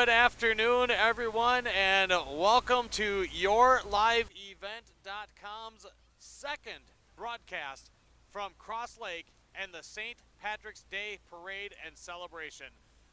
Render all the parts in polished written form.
Good afternoon, everyone, and welcome to YourLiveEvent.com's second broadcast from Crosslake and the St. Patrick's Day Parade and Celebration.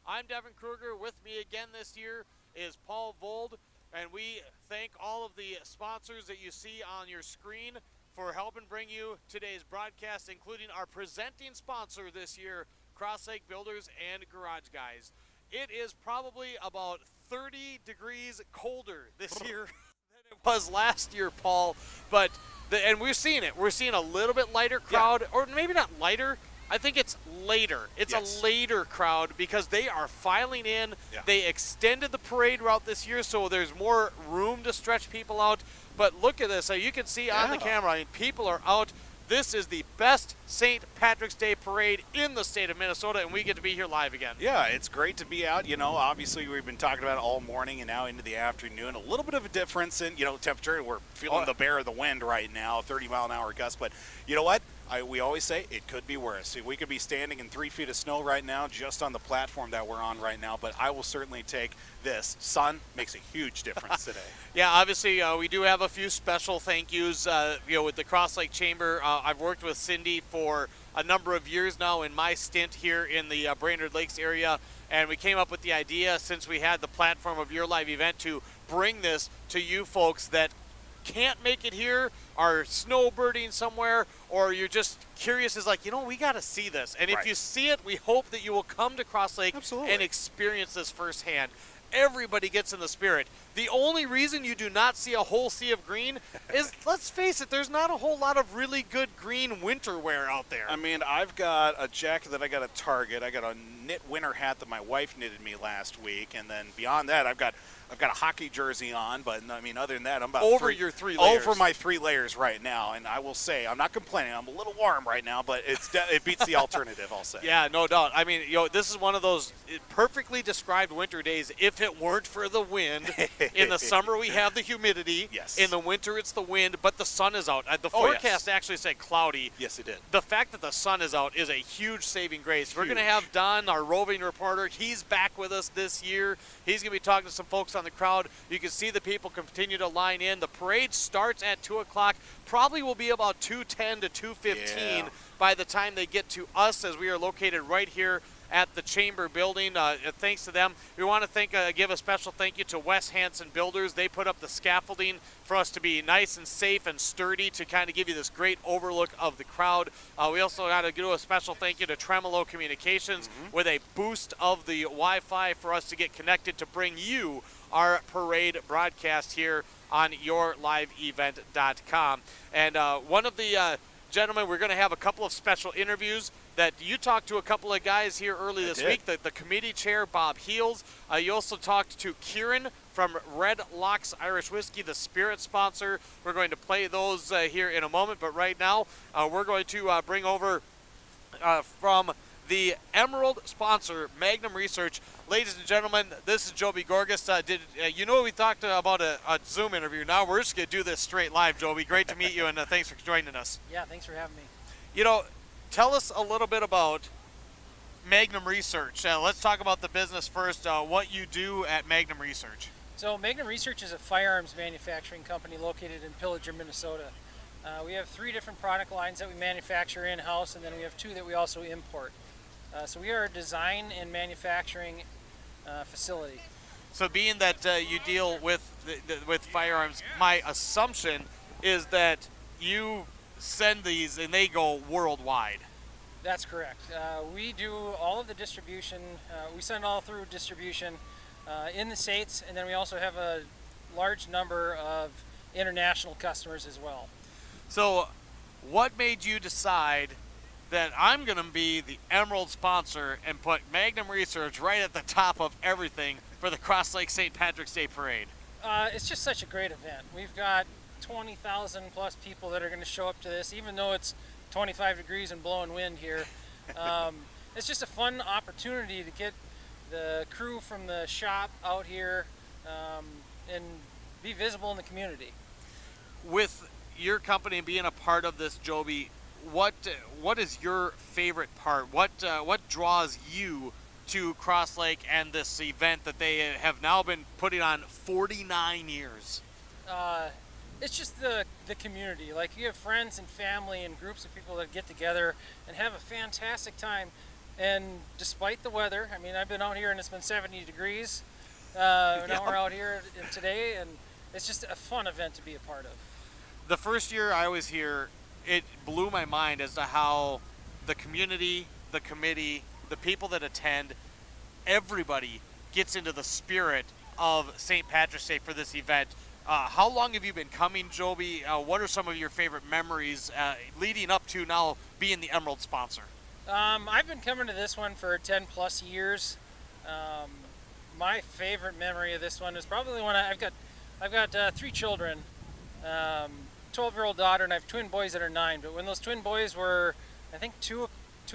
I'm Devin Kruger. With me again this year is Paul Vold, and we thank all of the sponsors that you see on your screen for helping bring you today's broadcast, including our presenting sponsor this year, Crosslake Builders and Garage Guys. It is probably about 30 degrees colder this year than it was last year, Paul. But and we're seeing it. We're seeing a little bit lighter crowd, or maybe not lighter. I think it's later. It's a later crowd because they are filing in. Yeah. They extended the parade route this year, so there's more room to stretch people out. But look at this. So you can see on the camera, I mean, people are out. This is the best St. Patrick's Day parade in the state of Minnesota, and we get to be here live again. Yeah, it's great to be out. You know, obviously we've been talking about it all morning and now into the afternoon. A little bit of a difference in, temperature. We're feeling the bear of the wind right now, 30-mile-an-hour gust. But you know what? We always say it could be worse. We could be standing in 3 feet of snow right now just on the platform that we're on right now, but I will certainly take this. Sun makes a huge difference today. Yeah, obviously we do have a few special thank yous, with the Crosslake Chamber. I've worked with Cindy for a number of years now in my stint here in the Brainerd Lakes area, and we came up with the idea, since we had the platform of Your Live event, to bring this to you folks that can't make it here, are snowbirding somewhere, or you're just curious, is like, we got to see this. And if you see it, we hope that you will come to Crosslake and experience this firsthand. Everybody gets in the spirit. The only reason you do not see a whole sea of green is, let's face it, there's not a whole lot of really good green winter wear out there. I mean, I've got a jacket that I got at Target. I got a knit winter hat that my wife knitted me last week, and then beyond that, I've got a hockey jersey on, but I mean, other than that, I'm about your 3 layers. Over my 3 layers right now, and I will say, I'm not complaining. I'm a little warm right now, but it beats the alternative, I'll say. Yeah, no doubt. I mean, this is one of those perfectly described winter days. If it weren't for the wind, in the summer we have the humidity. Yes. In the winter it's the wind, but the sun is out. The forecast actually said cloudy. Yes, it did. The fact that the sun is out is a huge saving grace. We're going to have Don, our roving reporter. He's back with us this year. He's going to be talking to some folks on the crowd. You can see the people continue to line in. The parade starts at 2 o'clock. Probably will be about 2:10 to 2:15 by the time they get to us, as we are located right here at the Chamber building. Thanks to them. We want to give a special thank you to Wes Hansen Builders. They put up the scaffolding for us to be nice and safe and sturdy to kind of give you this great overlook of the crowd. We also got to do a special thank you to Tremolo Communications with a boost of the Wi-Fi for us to get connected to bring you our parade broadcast here on YourLiveEvent.com. And one of the gentlemen, we're going to have a couple of special interviews that you talked to a couple of guys here early this week, the committee chair, Bob Heels. You also talked to Kieran from Red Locks Irish Whiskey, the spirit sponsor. We're going to play those here in a moment, but right now we're going to bring over from the Emerald sponsor, Magnum Research. Ladies and gentlemen, this is Joby Gorgas. We talked about a Zoom interview. Now we're just going to do this straight live, Joby. Great to meet you, and thanks for joining us. Yeah, thanks for having me. Tell us a little bit about Magnum Research. Let's talk about the business first, what you do at Magnum Research. So Magnum Research is a firearms manufacturing company located in Pillager, Minnesota. We have 3 different product lines that we manufacture in-house, and then we have 2 that we also import. So we are a design and manufacturing facility. So being that you deal with firearms, my assumption is that you send these and they go worldwide. That's correct. We do all of the distribution. We send all through distribution in the States, and then we also have a large number of international customers as well. So what made you decide that I'm going to be the Emerald sponsor and put Magnum Research right at the top of everything for the Crosslake St. Patrick's Day Parade? It's just such a great event. We've got 20,000 plus people that are going to show up to this, even though it's 25 degrees and blowing wind here. It's just a fun opportunity to get the crew from the shop out here and be visible in the community. With your company being a part of this, Joby, what is your favorite part? What draws you to Crosslake and this event that they have now been putting on 49 years? It's just the community. Like, you have friends and family and groups of people that get together and have a fantastic time. And despite the weather, I mean, I've been out here and it's been 70 degrees. Now we're out here today, and it's just a fun event to be a part of. The first year I was here, it blew my mind as to how the community, the committee, the people that attend, everybody gets into the spirit of St. Patrick's Day for this event. How long have you been coming, Joby? What are some of your favorite memories leading up to now being the Emerald sponsor? I've been coming to this one for 10 plus years. My favorite memory of this one is probably when I've got 3 children, 12-year-old daughter, and I have twin boys that are 9. But when those twin boys were, I think, 2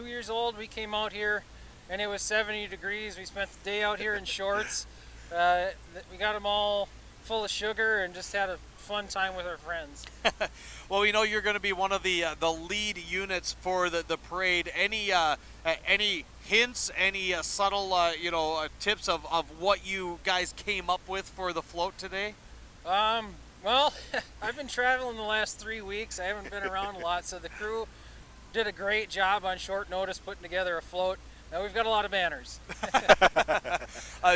years old, we came out here, and it was 70 degrees. We spent the day out here in shorts. We got them all full of sugar and just had a fun time with our friends. Well, we know you're going to be one of the lead units for the parade. Any hints, any subtle tips of what you guys came up with for the float today? Well, I've been traveling the last 3 weeks. I haven't been around a lot, so the crew did a great job on short notice putting together a float. Now we've got a lot of banners.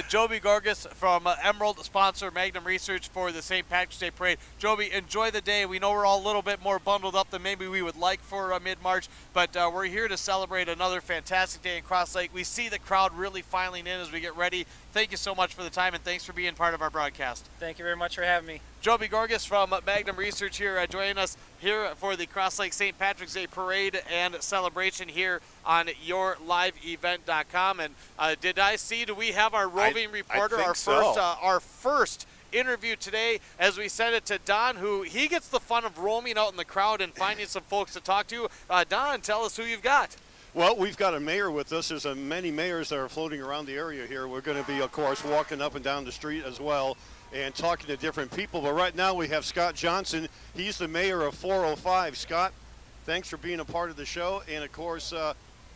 Joby Gorgas from Emerald, sponsor Magnum Research for the St. Patrick's Day Parade. Joby, enjoy the day. We know we're all a little bit more bundled up than maybe we would like for mid-March, but we're here to celebrate another fantastic day in Crosslake. We see the crowd really filing in as we get ready. Thank you so much for the time, and thanks for being part of our broadcast. Thank you very much for having me. Joby Gorgas from Magnum Research here joining us here for the Crosslake St. Patrick's Day Parade and celebration here on yourliveevent.com. And do we have our roving reporter, our first interview today, as we send it to Don, who he gets the fun of roaming out in the crowd and finding some folks to talk to. Don, tell us who you've got. Well, we've got a mayor with us. There's many mayors that are floating around the area here. We're going to be, of course, walking up and down the street as well and talking to different people. But right now we have Scott Johnson. He's the mayor of 405. Scott, thanks for being a part of the show. And, of course,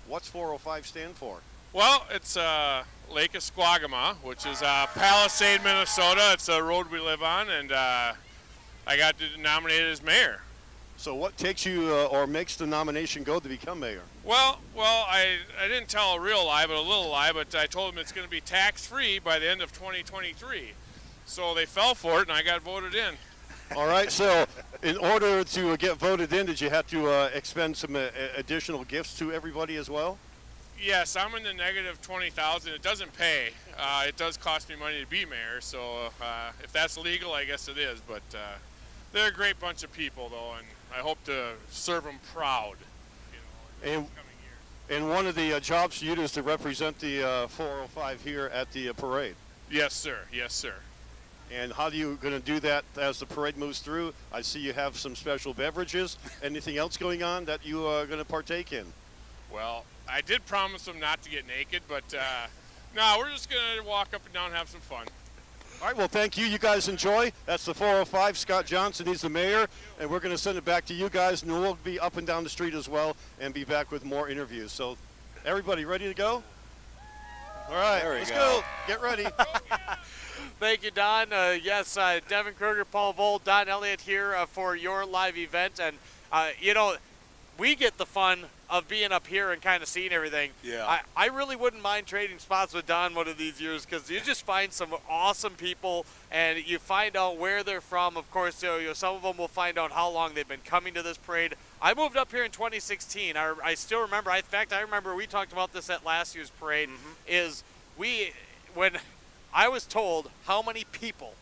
what's 405 stand for? Well, it's Lake Esquagama, which is Palisade, Minnesota. It's a road we live on, and I got nominated as mayor. So what takes you or makes the nomination go to become mayor? Well, I didn't tell a real lie, but a little lie, but I told them it's going to be tax-free by the end of 2023. So they fell for it, and I got voted in. All right, so in order to get voted in, did you have to expend some additional gifts to everybody as well? Yes, I'm in the negative $20,000. It doesn't pay. It does cost me money to be mayor, so if that's legal, I guess it is. But they're a great bunch of people, though, and I hope to serve them proud. In the coming years. And one of the jobs for you is to represent the 405 here at the parade. Yes, sir. Yes, sir. And how are you going to do that as the parade moves through? I see you have some special beverages. Anything else going on that you are going to partake in? Well, I did promise them not to get naked, but no, we're just going to walk up and down and have some fun. All right, well, thank you. You guys enjoy. That's the 405. Scott Johnson, he's the mayor, and we're going to send it back to you guys, and we'll be up and down the street as well and be back with more interviews. So everybody ready to go? All right, let's go. Get ready. Thank you, Don. Yes, Devin Kruger, Paul Vold, Don Elliott here for your live event. And, we get the fun of being up here and kind of seeing everything. Yeah. I really wouldn't mind trading spots with Don one of these years, because you just find some awesome people and you find out where they're from. Of course, some of them will find out how long they've been coming to this parade. I moved up here in 2016. I still remember. In fact, I remember we talked about this at last year's parade. When I was told how many people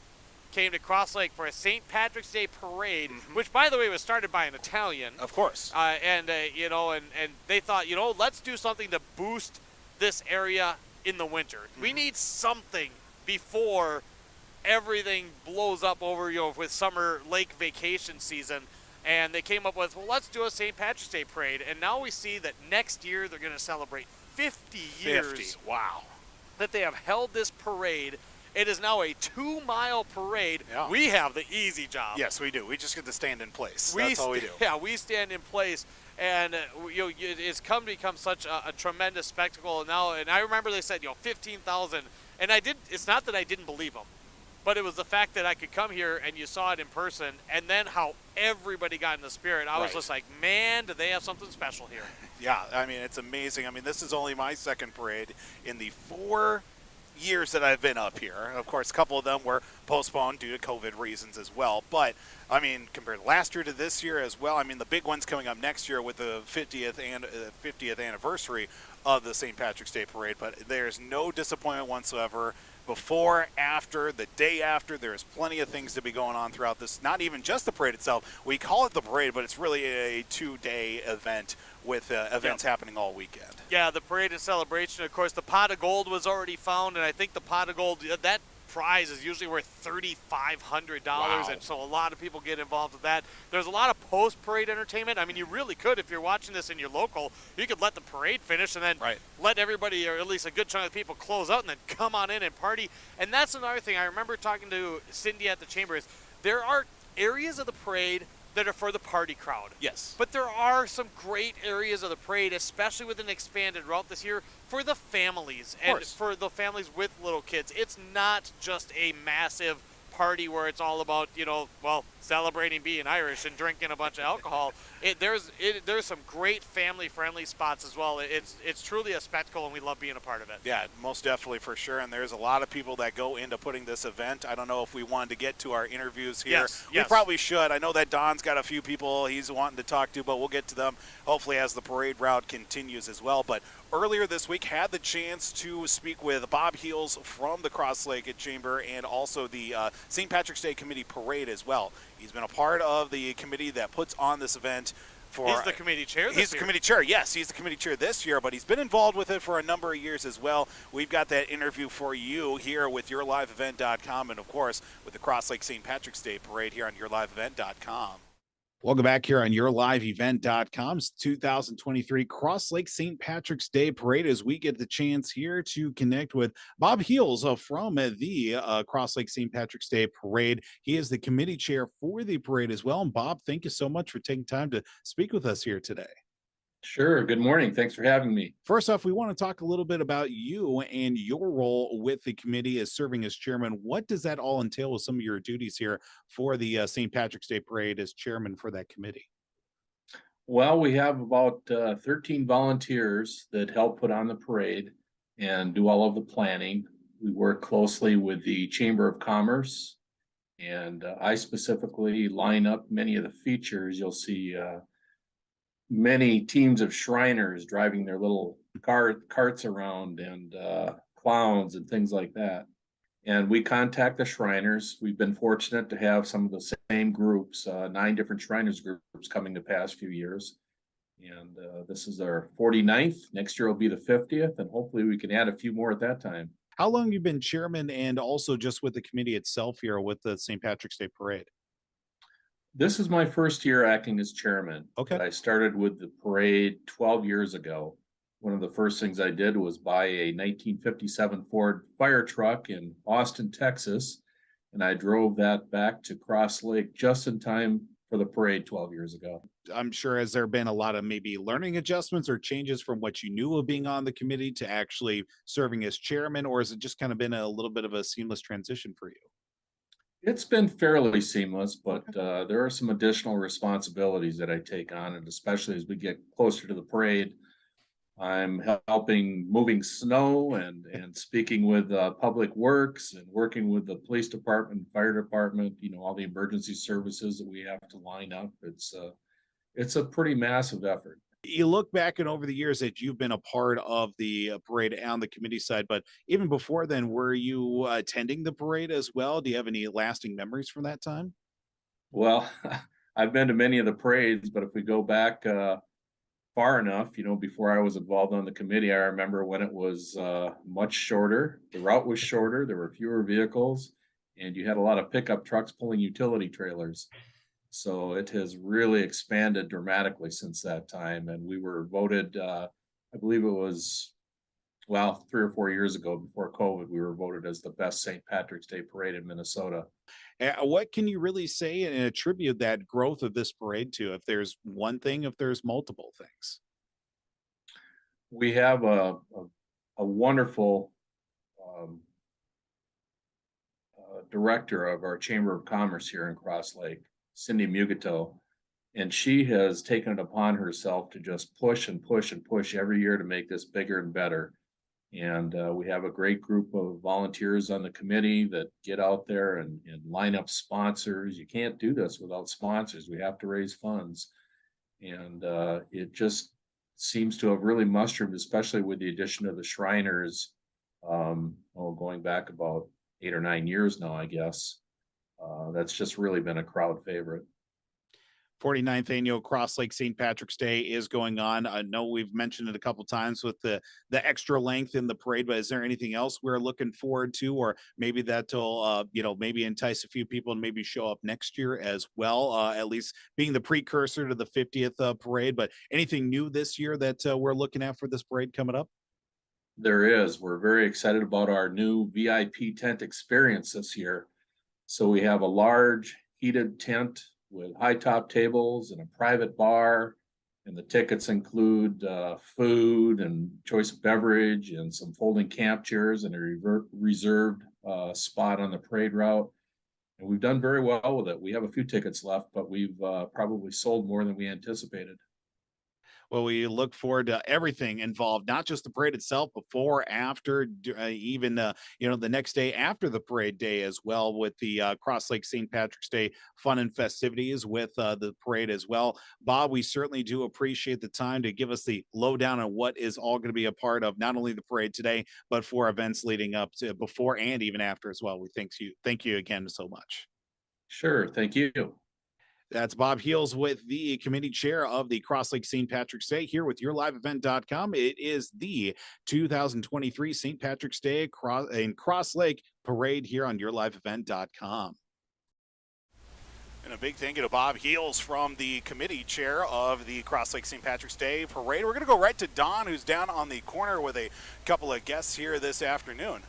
came to Crosslake for a St. Patrick's Day parade, which, by the way, was started by an Italian. Of course. And they thought, let's do something to boost this area in the winter. We need something before everything blows up over, with summer lake vacation season. And they came up with, well, let's do a St. Patrick's Day parade. And now we see that next year they're going to celebrate 50 years. Wow. That they have held this parade. It is now a 2-mile parade. Yeah. We have the easy job. Yes, we do. We just get to stand in place. That's all we do. Yeah, we stand in place. and it's come to become such a tremendous spectacle now. And I remember they said 15,000, and it's not that I didn't believe them, but it was the fact that I could come here and you saw it in person, and then how everybody got in the spirit. I was just like, man, do they have something special here. Yeah, I mean, it's amazing. I mean, this is only my second parade in the 4 years that I've been up here. Of course, a couple of them were postponed due to COVID reasons as well. But, I mean, compared last year to this year as well, I mean, the big one's coming up next year with the 50th anniversary of the St. Patrick's Day Parade. But there's no disappointment whatsoever. Before, after, the day after, there's plenty of things to be going on throughout this. Not even just the parade itself. We call it the parade, but it's really a 2-day event with events happening all weekend. Yeah, the parade and celebration. Of course, the pot of gold was already found, and I think the pot of gold, that prize is usually worth $3,500, Wow. and so a lot of people get involved with that. There's a lot of post-parade entertainment. I mean, you really could, if you're watching this in your local, you could let the parade finish and then let everybody, or at least a good chunk of the people, close out and then come on in and party. And that's another thing. I remember talking to Cindy at the Chamber. There are areas of the parade that are for the party crowd. Yes. But there are some great areas of the parade, especially with an expanded route this year, for the families and for the families with little kids. It's not just a massive party where it's all about, celebrating being Irish and drinking a bunch of alcohol. There's some great family-friendly spots as well. It's truly a spectacle, and we love being a part of it. Yeah, most definitely, for sure. And there's a lot of people that go into putting this event. I don't know if we wanted to get to our interviews here. Yes. We probably should. I know that Don's got a few people he's wanting to talk to, but we'll get to them hopefully as the parade route continues as well. But earlier this week, had the chance to speak with Bob Heels from the Crosslake Chamber and also the St. Patrick's Day Committee Parade as well. He's been a part of the committee that puts on this event. He's the committee chair this year. He's the committee chair, yes. He's the committee chair this year, but he's been involved with it for a number of years as well. We've got that interview for you here with YourLiveEvent.com and, of course, with the Crosslake St. Patrick's Day Parade here on YourLiveEvent.com. Welcome back here on YourLiveEvent.com's 2023 Crosslake St. Patrick's Day Parade as we get the chance here to connect with Bob Heels from the Crosslake St. Patrick's Day Parade. He is the committee chair for the parade as well. And Bob, thank you so much for taking time to speak with us here today. Sure. Good morning. Thanks for having me. First off, we want to talk a little bit about you and your role with the committee as serving as chairman. What does that all entail with some of your duties here for the St. Patrick's Day Parade as chairman for that committee? Well, we have about 13 volunteers that help put on the parade and do all of the planning. We work closely with the Chamber of Commerce, and I specifically line up many of the features. You'll see many teams of Shriners driving their little carts around and clowns and things like that. And we contact the Shriners. We've been fortunate to have some of the same groups, 9 different Shriners groups coming the past few years. And this is our 49th. Next year will be the 50th, and hopefully we can add a few more at that time. How long have you been chairman and also just with the committee itself here with the St. Patrick's Day Parade? This is my first year acting as chairman. Okay. I started with the parade 12 years ago. One of the first things I did was buy a 1957 Ford fire truck in Austin, Texas, and I drove that back to Crosslake just in time for the parade 12 years ago. I'm sure has there been a lot of maybe learning adjustments or changes from what you knew of being on the committee to actually serving as chairman, or has it just kind of been a little bit of a seamless transition for you? It's been fairly seamless, but there are some additional responsibilities that I take on, and especially as we get closer to the parade, I'm helping moving snow and speaking with Public Works and working with the police department, fire department, all the emergency services that we have to line up. It's a pretty massive effort. You look back and over the years that you've been a part of the parade on the committee side, but even before then, were you attending the parade as well? Do you have any lasting memories from that time? Well, I've been to many of the parades, but if we go back far enough, before I was involved on the committee, I remember when it was much shorter. The route was shorter. There were fewer vehicles, and you had a lot of pickup trucks pulling utility trailers. So it has really expanded dramatically since that time. And we were voted, I believe it was well, 3 or 4 years ago before COVID, we were voted as the best St. Patrick's Day parade in Minnesota. What can you really say and attribute that growth of this parade to? If there's one thing, if there's multiple things. We have a wonderful um, director of our Chamber of Commerce here in Crosslake, Cindy Mugato, and she has taken it upon herself to just push and push and push every year to make this bigger and better. And we have a great group of volunteers on the committee that get out there and line up sponsors. You can't do this without sponsors. We have to raise funds. And it just seems to have really mushroomed, especially with the addition of the Shriners, going back about 8 or 9 years now, I guess. That's just really been a crowd favorite. 49th annual Crosslake St. Patrick's Day is going on. I know we've mentioned it a couple times with the extra length in the parade, but is there anything else we're looking forward to, or maybe that'll maybe entice a few people and maybe show up next year as well? At least being the precursor to the 50th parade. But anything new this year that we're looking at for this parade coming up? There is. We're very excited about our new VIP tent experience this year. So we have a large heated tent with high top tables and a private bar. And the tickets include food and choice beverage and some folding camp chairs and a reserved spot on the parade route. And we've done very well with it. We have a few tickets left, but we've probably sold more than we anticipated. Well, we look forward to everything involved, not just the parade itself, before, after, even the next day after the parade day as well, with the Crosslake St. Patrick's Day fun and festivities with the parade as well. Bob, we certainly do appreciate the time to give us the lowdown on what is all going to be a part of not only the parade today, but for events leading up to, before, and even after as well. We thank you again so much. Sure, thank you. That's Bob Heels with the committee chair of the Crosslake St. Patrick's Day here with YourLiveEvent.com. It is the 2023 St. Patrick's Day in Crosslake parade here on YourLiveEvent.com. And a big thank you to Bob Heels from the committee chair of the Crosslake St. Patrick's Day parade. We're going to go right to Don, who's down on the corner with a couple of guests here this afternoon.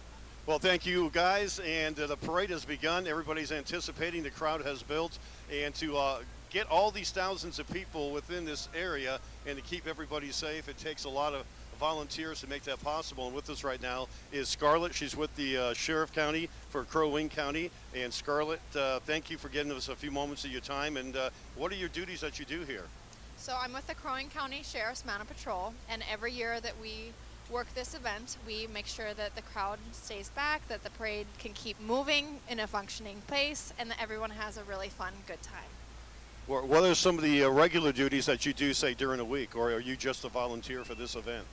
Well, thank you, guys, and the parade has begun. Everybody's anticipating, the crowd has built, and to get all these thousands of people within this area and to keep everybody safe, it takes a lot of volunteers to make that possible. And with us right now is Scarlett. She's with the Sheriff County for Crow Wing County. And Scarlett, thank you for giving us a few moments of your time. And what are your duties that you do here? So I'm with the Crow Wing County Sheriff's Mounted Patrol, and every year that we work this event, we make sure that the crowd stays back, that the parade can keep moving in a functioning pace, and that everyone has a really fun, good time. What are some of the regular duties that you do, say, during a week, or are you just a volunteer for this event?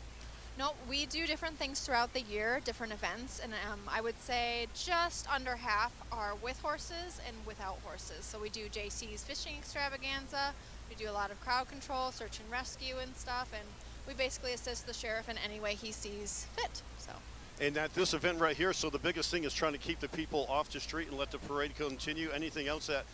No, we do different things throughout the year, different events, and I would say just under half are with horses and without horses. So we do JC's fishing extravaganza, we do a lot of crowd control, search and rescue and stuff, and we basically assist the sheriff in any way he sees fit. So. And at this event right here, so the biggest thing is trying to keep the people off the street and let the parade continue. Anything else that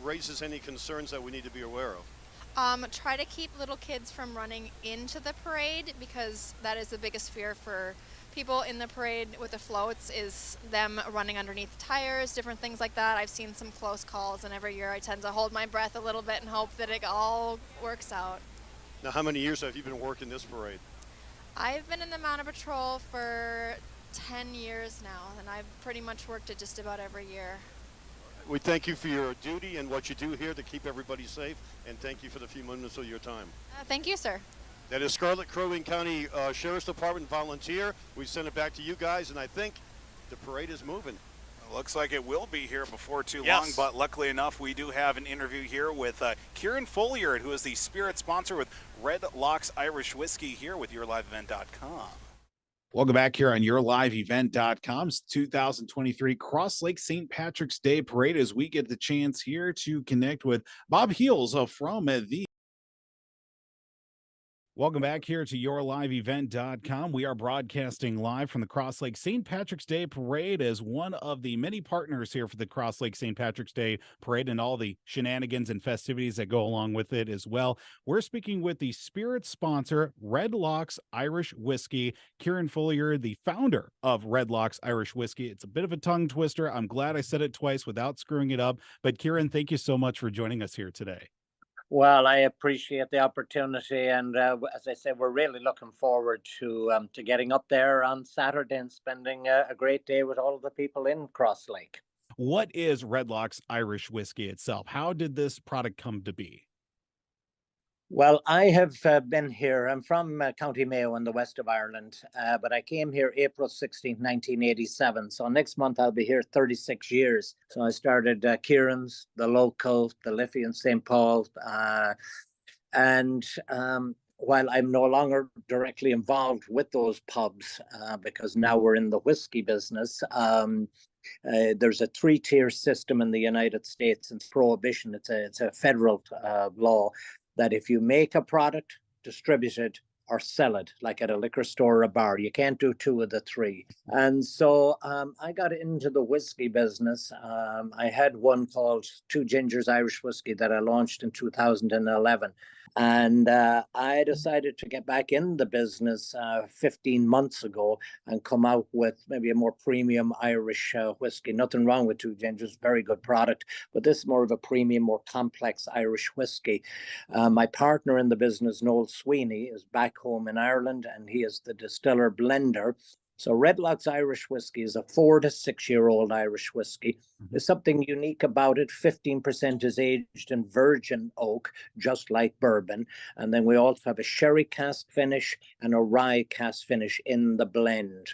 raises any concerns that we need to be aware of? Try to keep little kids from running into the parade, because that is the biggest fear for people in the parade with the floats, is them running underneath tires, different things like that. I've seen some close calls, and every year I tend to hold my breath a little bit and hope that it all works out. Now, how many years have you been working this parade? I've been in the Mounted Patrol for 10 years now, and I've pretty much worked it just about every year. We thank you for your duty and what you do here to keep everybody safe, and thank you for the few minutes of your time. Thank you, sir. That is Scarlett, Crow Wing County Sheriff's Department volunteer. We send it back to you guys, and I think the parade is moving. Looks like it will be here before too Yes. long, but luckily enough, we do have an interview here with Kieran Folliard, who is the spirit sponsor with Red Locks Irish Whiskey here with YourLiveEvent.com. Welcome back here on YourLiveEvent.com's 2023 Crosslake St. Patrick's Day Parade, as we get the chance here to connect with Bob Heels from the Welcome back here to yourliveevent.com. We are broadcasting live from the Crosslake St. Patrick's Day Parade as one of the many partners here for the Crosslake St. Patrick's Day Parade and all the shenanigans and festivities that go along with it as well. We're speaking with the spirit sponsor, Red Locks Irish Whiskey, Kieran Follier, the founder of Red Locks Irish Whiskey. It's a bit of a tongue twister. I'm glad I said it twice without screwing it up. But Kieran, thank you so much for joining us here today. Well, I appreciate the opportunity, and as I said, we're really looking forward to getting up there on Saturday and spending a great day with all of the people in Crosslake. What is Red Locks Irish Whiskey itself? How did this product come to be? Well, I have been here. I'm from County Mayo in the west of Ireland, but I came here April 16th, 1987. So next month I'll be here 36 years. So I started Kieran's, the Local, the Liffey and St. Paul. And while I'm no longer directly involved with those pubs, because now we're in the whiskey business, there's a three-tier system in the United States since Prohibition. It's a federal law that if you make a product, distribute it, or sell it, like at a liquor store or a bar, you can't do two of the three. And so I got into the whiskey business. I had one called Two Gingers Irish Whiskey that I launched in 2011. And I decided to get back in the business 15 months ago and come out with maybe a more premium Irish whiskey. Nothing wrong with Two Gingers, very good product, but this is more of a premium, more complex Irish whiskey. My partner in the business, Noel Sweeney, is back home in Ireland, and he is the distiller blender. So Red Locks Irish Whiskey is a 4 to 6 year old Irish whiskey. There's something unique about it. 15% is aged in virgin oak, just like bourbon. And then we also have a sherry cask finish and a rye cask finish in the blend.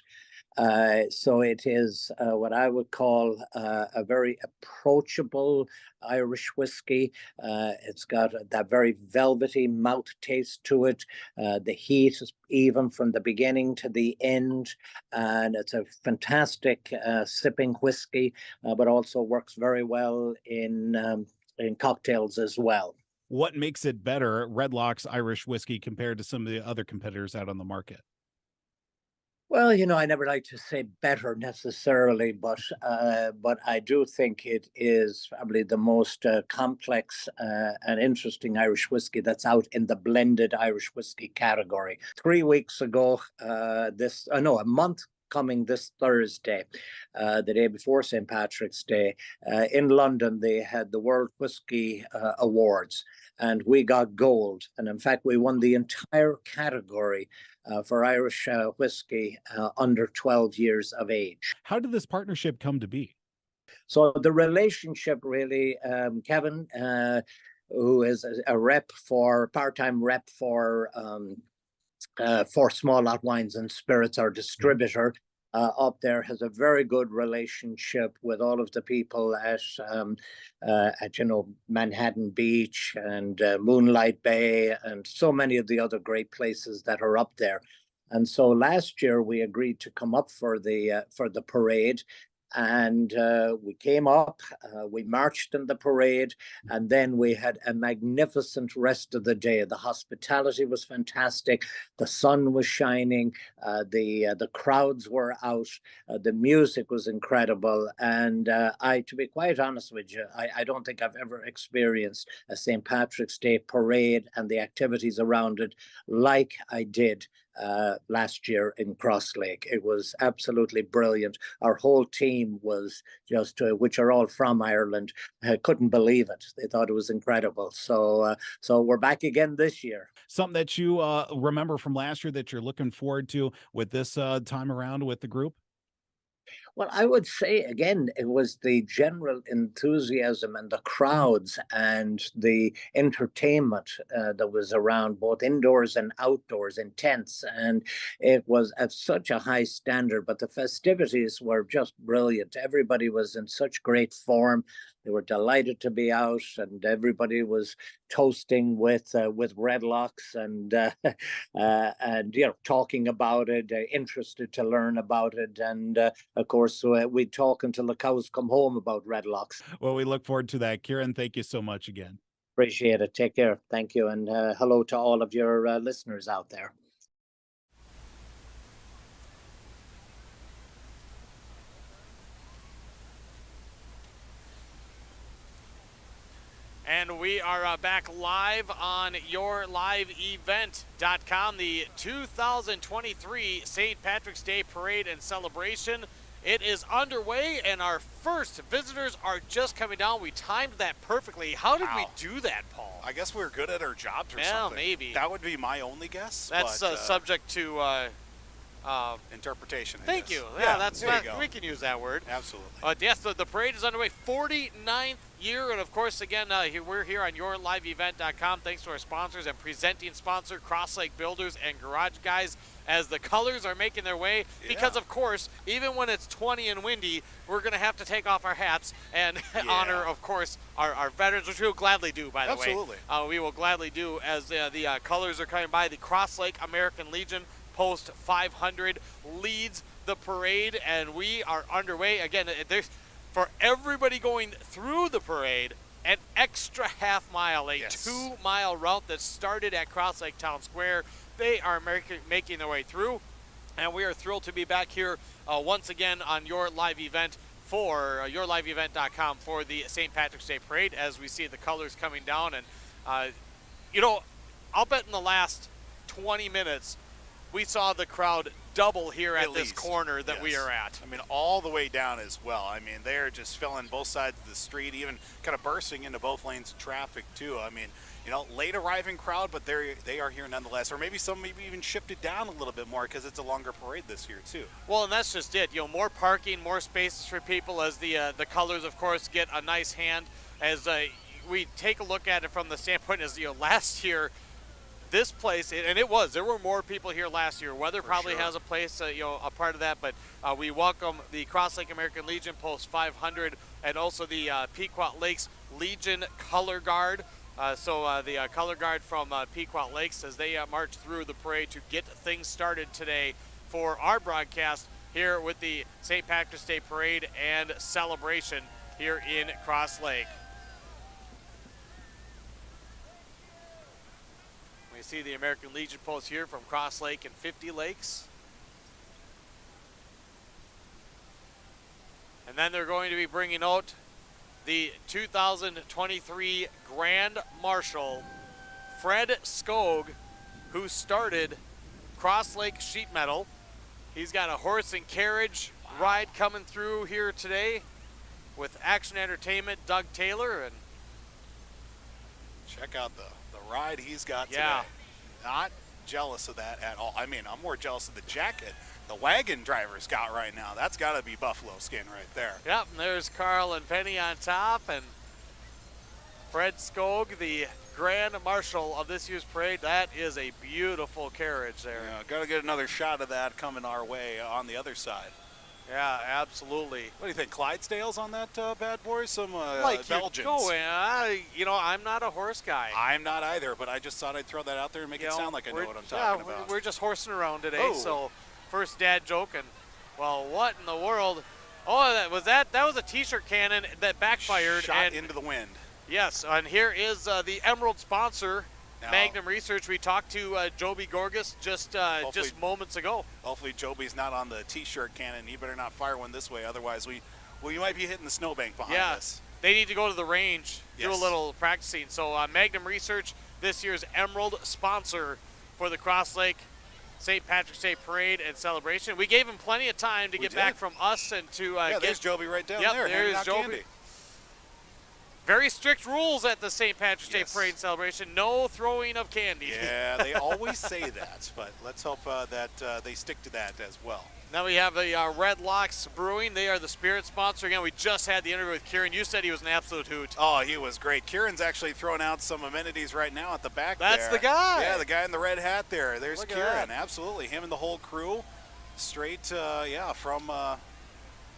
So it is what I would call a very approachable Irish whiskey. It's got that very velvety mouth taste to it. The heat is even from the beginning to the end. And it's a fantastic sipping whiskey, but also works very well in cocktails as well. What makes it better, Red Locks Irish Whiskey, compared to some of the other competitors out on the market? Well, I never like to say better necessarily, but I do think it is probably the most complex and interesting Irish whiskey that's out in the blended Irish whiskey category. 3 weeks ago, a month coming this Thursday, the day before St. Patrick's Day, in London, they had the World Whiskey Awards, and we got gold. And in fact, we won the entire category for Irish whiskey under 12 years of age. How did this partnership come to be? So the relationship really, Kevin, who is a part-time rep for Small Lot Wines and Spirits, our distributor, up there, has a very good relationship with all of the people at Manhattan Beach and Moonlight Bay and so many of the other great places that are up there. And so last year we agreed to come up for the parade. And we came up, we marched in the parade, and then we had a magnificent rest of the day. The hospitality was fantastic. The sun was shining. The crowds were out. The music was incredible. And to be quite honest with you, I don't think I've ever experienced a St. Patrick's Day parade and the activities around it like I did last year in Crosslake. It was absolutely brilliant. Our whole team was just, which are all from Ireland, couldn't believe it. They thought it was incredible. So we're back again this year. Something that you remember from last year that you're looking forward to with this time around with the group? Well, I would say, again, it was the general enthusiasm and the crowds and the entertainment that was around, both indoors and outdoors in tents. And it was at such a high standard, but the festivities were just brilliant. Everybody was in such great form. They were delighted to be out, and everybody was toasting with Red Locks and talking about it, interested to learn about it, and of course we talk until the cows come home about Red Locks. Well, we look forward to that. Kieran, thank you so much again. Appreciate it. Take care. Thank you. And hello to all of your listeners out there. And we are back live on yourliveevent.com, the 2023 St. Patrick's Day Parade and Celebration. It is underway, and our first visitors are just coming down. We timed that perfectly. How did we do that, Paul? I guess we're good at our jobs or Yeah, something. maybe. That would be my only guess. That's but, subject to interpretation. I thank guess. you. Yeah, that's there you go. we can use that word. Absolutely. Yes, the parade is underway, 49th year, and of course, again, we're here on yourliveevent.com. Thanks to our sponsors and presenting sponsor, Crosslake Builders and Garage Guys, as the colors are making their way. Because, of course, even when it's 20 and windy, we're going to have to take off our hats and honor, of course, our veterans, which we will gladly do, by the way. Absolutely. We will gladly do as the colors are coming by. The Crosslake American Legion Post 500 leads the parade, and we are underway. Again, there's, for everybody going through the parade, an extra half mile, a 2-mile route that started at Crosslake Town Square. They are making their way through, and we are thrilled to be back here once again on your live event for yourliveevent.com for the St. Patrick's Day Parade, as we see the colors coming down. And, I'll bet in the last 20 minutes, we saw the crowd double here at this corner that we are at. I mean, all the way down as well. I mean, they're just filling both sides of the street, even kind of bursting into both lanes of traffic, too. I mean, late arriving crowd, but they are here nonetheless. Or maybe some even shifted down a little bit more because it's a longer parade this year, too. Well, and that's just it. More parking, more spaces for people as the colors, of course, get a nice hand. As we take a look at it from the standpoint as, last year, this place, and there were more people here last year. Weather probably has a place, a part of that, but we welcome the Crosslake American Legion Post 500 and also the Pequot Lakes Legion Color Guard. The Color Guard from Pequot Lakes, as they march through the parade to get things started today for our broadcast here with the St. Patrick's Day Parade and Celebration here in Crosslake. We see the American Legion Post here from Crosslake and 50 Lakes. And then they're going to be bringing out the 2023 Grand Marshal, Fred Skog, who started Crosslake Sheet Metal. He's got a horse and carriage ride coming through here today with Action Entertainment, Doug Taylor. And check out the ride he's got today. Not jealous of that at all. I mean, I'm more jealous of the jacket the wagon driver's got right now. That's got to be buffalo skin right there. Yep, and there's Carl and Penny on top, and Fred Skog, the Grand Marshal of this year's parade. That is a beautiful carriage there. Yeah, got to get another shot of that coming our way on the other side. Yeah, absolutely. What do you think, Clydesdales on that bad boy? Some Belgians. I'm not a horse guy. I'm not either, but I just thought I'd throw that out there and make it sound like I know what I'm talking about. We're just horsing around today, so first dad joke, and well, what in the world? Oh, that was a t-shirt cannon that backfired. Shot into the wind. Yes, and here is the Emerald sponsor, Magnum Research. We talked to Joby Gorgas just moments ago. Hopefully Joby's not on the t-shirt cannon. He better not fire one this way, otherwise we might be hitting the snowbank behind us. They need to go to the range, do a little practicing. So Magnum Research, this year's Emerald sponsor for the Crosslake St. Patrick's Day Parade and Celebration. We gave him plenty of time to get back from us and to there's Joby right down there. There's Joby. Candy. Very strict rules at the St. Patrick's Day Parade and Celebration. No throwing of candy. Yeah, they always say that, but let's hope that they stick to that as well. Now we have the Red Locks Brewing. They are the spirit sponsor. Again, we just had the interview with Kieran. You said he was an absolute hoot. Oh, he was great. Kieran's actually throwing out some amenities right now at the back there. That's the guy. Yeah, the guy in the red hat there. There's Kieran. Absolutely. Him and the whole crew. Straight, from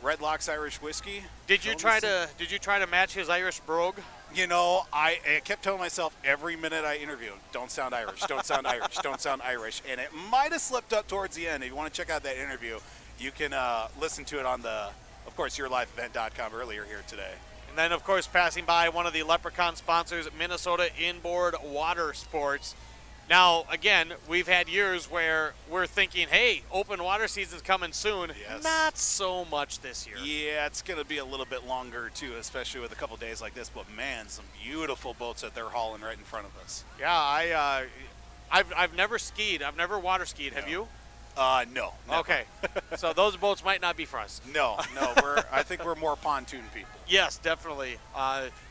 Red Locks Irish Whiskey. Did you try to match his Irish brogue? I kept telling myself every minute I interviewed, don't sound Irish, don't sound Irish, don't sound Irish. And it might have slipped up towards the end. If you want to check out that interview, you can listen to it on of course, yourliveevent.com earlier here today. And then, of course, passing by one of the Leprechaun sponsors, Minnesota Inboard Water Sports. Now, again, we've had years where we're thinking, hey, open water season's coming soon. Yes. Not so much this year. Yeah, it's going to be a little bit longer, too, especially with a couple days like this. But, man, some beautiful boats that they're hauling right in front of us. Yeah, I've never skied. I've never water skied. Have you? No. Never. Okay. So those boats might not be for us. No. I think we're more pontoon people. Yes, definitely.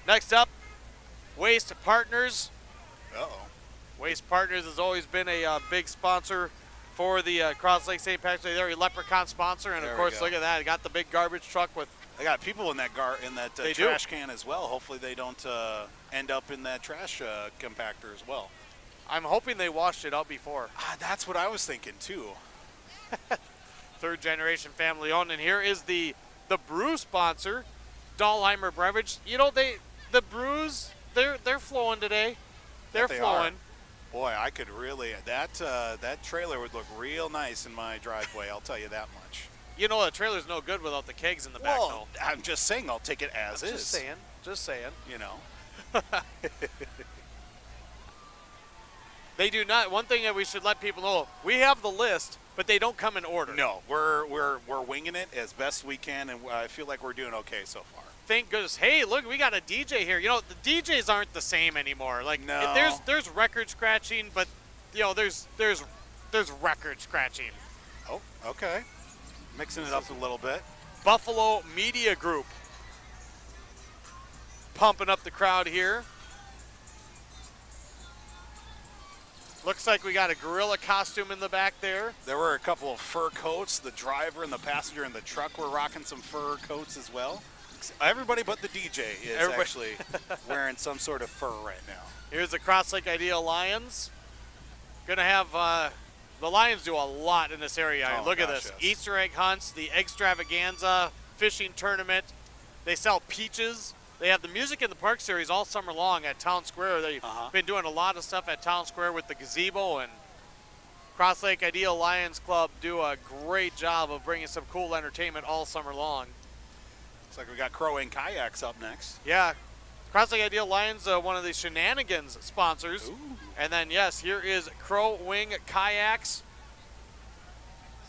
Next up, Waste Partners. Uh-oh. Waste Partners has always been a big sponsor for the Crosslake St. Patrick's Day. They're a Leprechaun sponsor, and There of we course, go. look at that. They got the big garbage truck with. They got people in that They do. trash can as well. Hopefully they don't end up in that trash compactor as well. I'm hoping they washed it out before. That's what I was thinking, too. Third generation family owned, and here is the brew sponsor, Dahlheimer Beverage. You know, the brews they're flowing today. They're They flowing. are. Boy, I could really that trailer would look real nice in my driveway. I'll tell you that much. You know, the trailer's no good without the kegs in the back, Well, though. I'm just saying I'll take it as is. Just saying. You know. They do not. One thing that we should let people know: we have the list, but they don't come in order. No, we're winging it as best we can, and I feel like we're doing okay so far. Thank goodness. Hey, look, we got a DJ here. You know, the DJs aren't the same anymore. Like, No. there's record scratching, but you know, there's record scratching. Oh, okay. Mixing it up a little bit. Buffalo Media Group pumping up the crowd here. Looks like we got a gorilla costume in the back there. There were a couple of fur coats. The driver and the passenger in the truck were rocking some fur coats as well. Everybody but the DJ is actually wearing some sort of fur right now. Here's the Crosslake Ideal Lions. Gonna have the Lions do a lot in this area. Oh, Look at gosh, this. yes. Easter egg hunts, the extravaganza, fishing tournament. They sell peaches. They have the Music in the Park series all summer long at Town Square. They've been doing a lot of stuff at Town Square with the gazebo, and Crosslake Ideal Lions Club do a great job of bringing some cool entertainment all summer long. Looks like we got Crow Wing Kayaks up next. Yeah. Crosslake Ideal Lions, one of the Shenanigans sponsors. Ooh. And then, yes, here is Crow Wing Kayaks.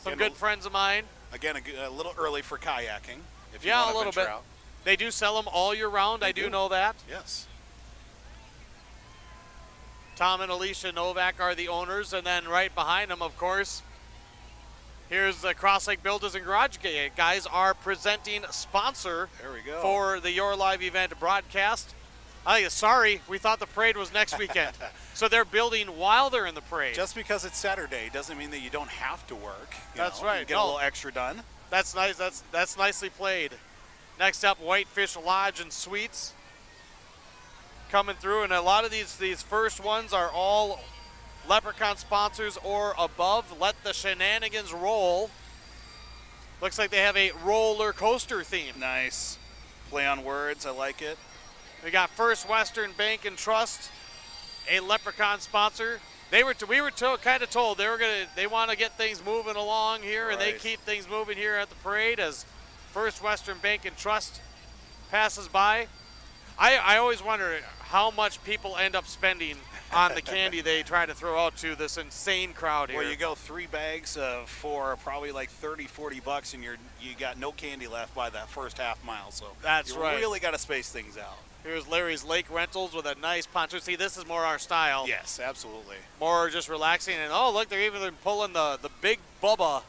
Some Again, good friends of mine. Again, a little early for kayaking. If you Yeah, want a to little venture bit. out. They do sell them all year round. I do know that. Yes. Tom and Alicia Novak are the owners. And then right behind them, of course, here's the Crosslake Builders and Garage guys are presenting sponsor There we go. for the Your Live event broadcast. Sorry, we thought the parade was next weekend. So they're building while they're in the parade. Just because it's Saturday doesn't mean that you don't have to work. That's You right. get a little extra done. That's nice. That's nicely played. Next up, Whitefish Lodge and Suites coming through, and a lot of these first ones are all Leprechaun sponsors or above. Let the shenanigans roll. Looks like they have a roller coaster theme. Nice. Play on words. I like it. We got First Western Bank and Trust, a Leprechaun sponsor. We were kind of told they want to get things moving along here, and they Right. keep things moving here at the parade as First Western Bank and Trust passes by. I always wonder how much people end up spending on the candy they try to throw out to this insane crowd here. Well, you go 3 bags for probably like $30-40, and you got no candy left by that first half mile. So That's you right. really got to space things out. Here's Larry's Lake Rentals with a nice pontoon. See, this is more our style. Yes, absolutely. More just relaxing. And oh, look, they're even pulling the big Bubba.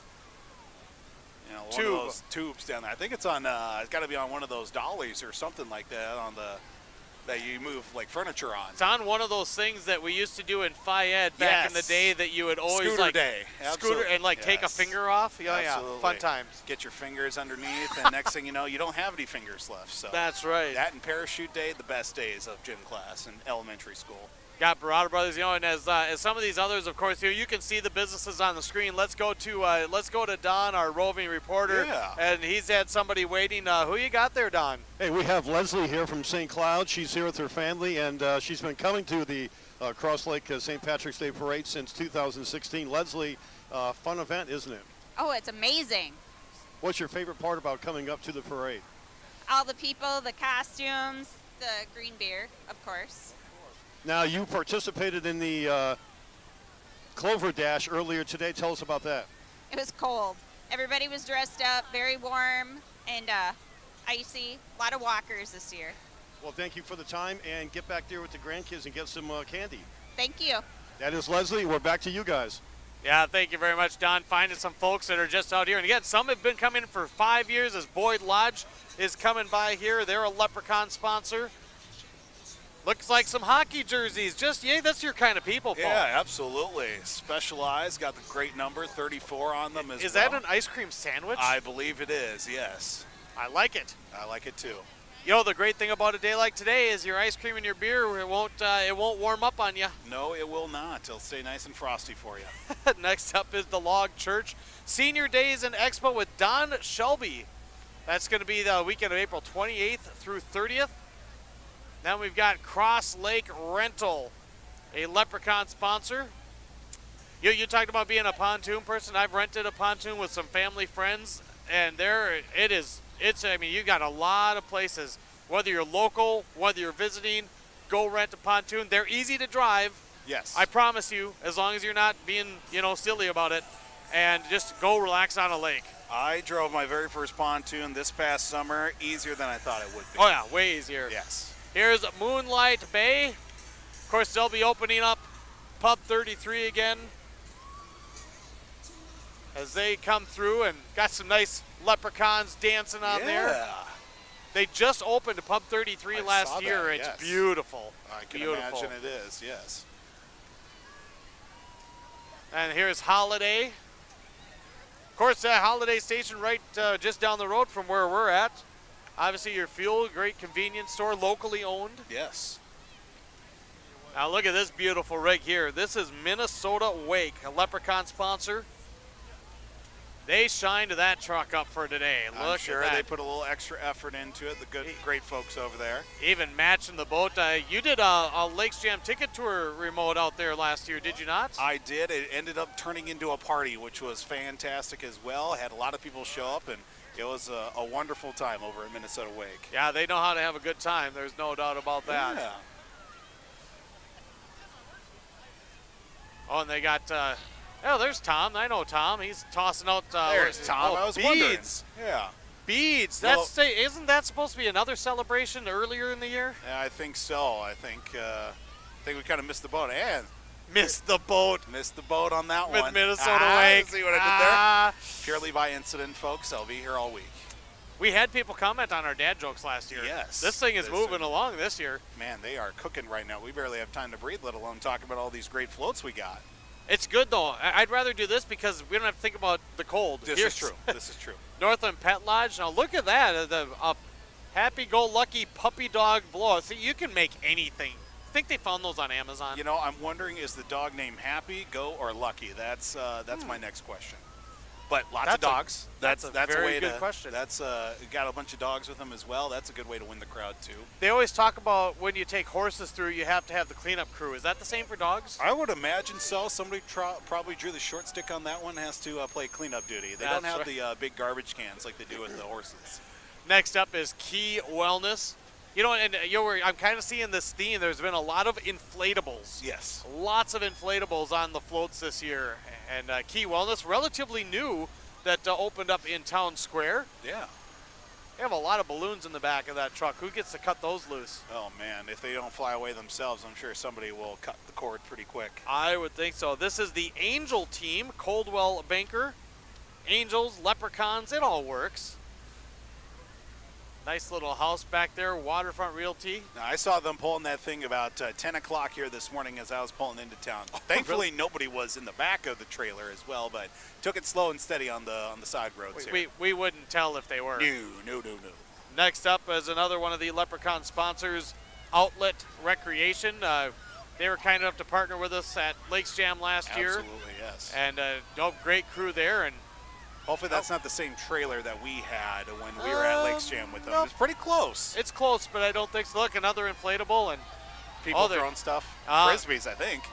You know, one Tube. of those tubes down there. I think it's on. It's got to be on one of those dollies or something like that that you move like furniture on. It's on one of those things that we used to do in Phi-Ed back in the Yes. day that you would always Scooter like day. scooter Absolutely. and like take a Yes. finger off. Yeah, Absolutely. yeah, fun times. Get your fingers underneath, and next thing you know, you don't have any fingers left. So That's right. that and parachute day, the best days of gym class in elementary school. Got Barada Brothers, and as some of these others, of course, here you can see the businesses on the screen. Let's go to Don, our roving reporter, Yeah. and he's had somebody waiting. Who you got there, Don? Hey, we have Leslie here from St. Cloud. She's here with her family, and she's been coming to the Crosslake St. Patrick's Day Parade since 2016. Leslie, fun event, isn't it? Oh, it's amazing. What's your favorite part about coming up to the parade? all the people, the costumes, the green beer, of course. Now, you participated in the Clover Dash earlier today. Tell us about that. It was cold. Everybody was dressed up, very warm and icy. A lot of walkers this year. Well, thank you for the time, and get back there with the grandkids and get some candy. Thank you. That is Leslie. We're back to you guys. Yeah, thank you very much, Don. Finding some folks that are just out here. And again, some have been coming for 5 years as Boyd Lodge is coming by here. They're a Leprechaun sponsor. Looks like some hockey jerseys. Just, yeah, that's your kind of people, Paul. Yeah, absolutely. Specialized, got the great number, 34 on them as well. Is that an ice cream sandwich? I believe it is, yes. I like it. I like it too. You know, the great thing about a day like today is your ice cream and your beer, it won't warm up on you. No, it will not. It'll stay nice and frosty for you. Next up is the Log Church Senior Days and Expo with Don Shelby. That's going to be the weekend of April 28th through 30th. Then we've got Crosslake Rental, a Leprechaun sponsor. You talked about being a pontoon person. I've rented a pontoon with some family friends, and you got a lot of places. Whether you're local, whether you're visiting, go rent a pontoon. They're easy to drive. Yes. I promise you, as long as you're not being, silly about it, and just go relax on a lake. I drove my very first pontoon this past summer, easier than I thought it would be. Oh yeah, way easier. Yes. Here's Moonlight Bay. Of course, they'll be opening up Pub 33 again as they come through, and got some nice leprechauns dancing on there. They just opened Pub 33 last year. It's beautiful. I can imagine it is, yes. And here's Holiday. Of course, that Holiday Station right just down the road from where we're at. Obviously, your fuel, great convenience store, locally owned. Yes. Now look at this beautiful rig here. This is Minnesota Wake, a Leprechaun sponsor. They shined that truck up for today. I'm sure they put a little extra effort into it. The great folks over there. Even matching the boat. You did a Lakes Jam ticket tour remote out there last year, did you not? I did. It ended up turning into a party, which was fantastic as well. Had a lot of people show up, and it was a wonderful time over at Minnesota Wake. Yeah, they know how to have a good time. There's no doubt about that. Yeah. Oh, and they got, there's Tom. I know Tom. He's tossing out. There's Tom. I was wondering. Beads. Yeah. Beads. Isn't that supposed to be another celebration earlier in the year? Yeah, I think so. I think we kind of missed the boat. And missed the boat. Missed the boat on that with one. Minnesota Wake. See what I did there? Purely by incident, folks. I'll be here all week. We had people comment on our dad jokes last year. Yes. This thing is moving along this year. Man, they are cooking right now. We barely have time to breathe, let alone talk about all these great floats we got. It's good, though. I'd rather do this because we don't have to think about the cold. This is true. This is true. Northland Pet Lodge. Now, look at that. The happy-go-lucky puppy dog blow. See, you can make anything. I think they found those on Amazon. You know, I'm wondering, is the dog named Happy, Go, or Lucky? That's my next question. But lots of dogs. That's a very good question. That's got a bunch of dogs with them as well. That's a good way to win the crowd too. They always talk about when you take horses through, you have to have the cleanup crew. Is that the same for dogs? I would imagine so. Somebody probably drew the short stick on that one. Has to play cleanup duty. They don't have the big garbage cans like they do with the horses. Next up is Key Wellness. You know, and I'm kind of seeing this theme. There's been a lot of inflatables. Yes. Lots of inflatables on the floats this year. And Key Wellness, relatively new, that opened up in Town Square. Yeah. They have a lot of balloons in the back of that truck. Who gets to cut those loose? Oh, man. If they don't fly away themselves, I'm sure somebody will cut the cord pretty quick. I would think so. This is the Angel team, Coldwell Banker. Angels, Leprechauns, it all works. Nice little house back there, Waterfront Realty. Now, I saw them pulling that thing about 10 o'clock here this morning as I was pulling into town. Thankfully, really? Nobody was in the back of the trailer as well, but took it slow and steady on the side roads here. We wouldn't tell if they were. No. Next up is another one of the Leprechaun sponsors, Outlet Recreation. They were kind enough to partner with us at Lakes Jam last year. Absolutely, yes. And great crew there. And hopefully that's not the same trailer that we had when we were at Lakes Jam with them. It was pretty close. It's close, but I don't think so. Look, another inflatable and people throwing stuff. Frisbees, I think.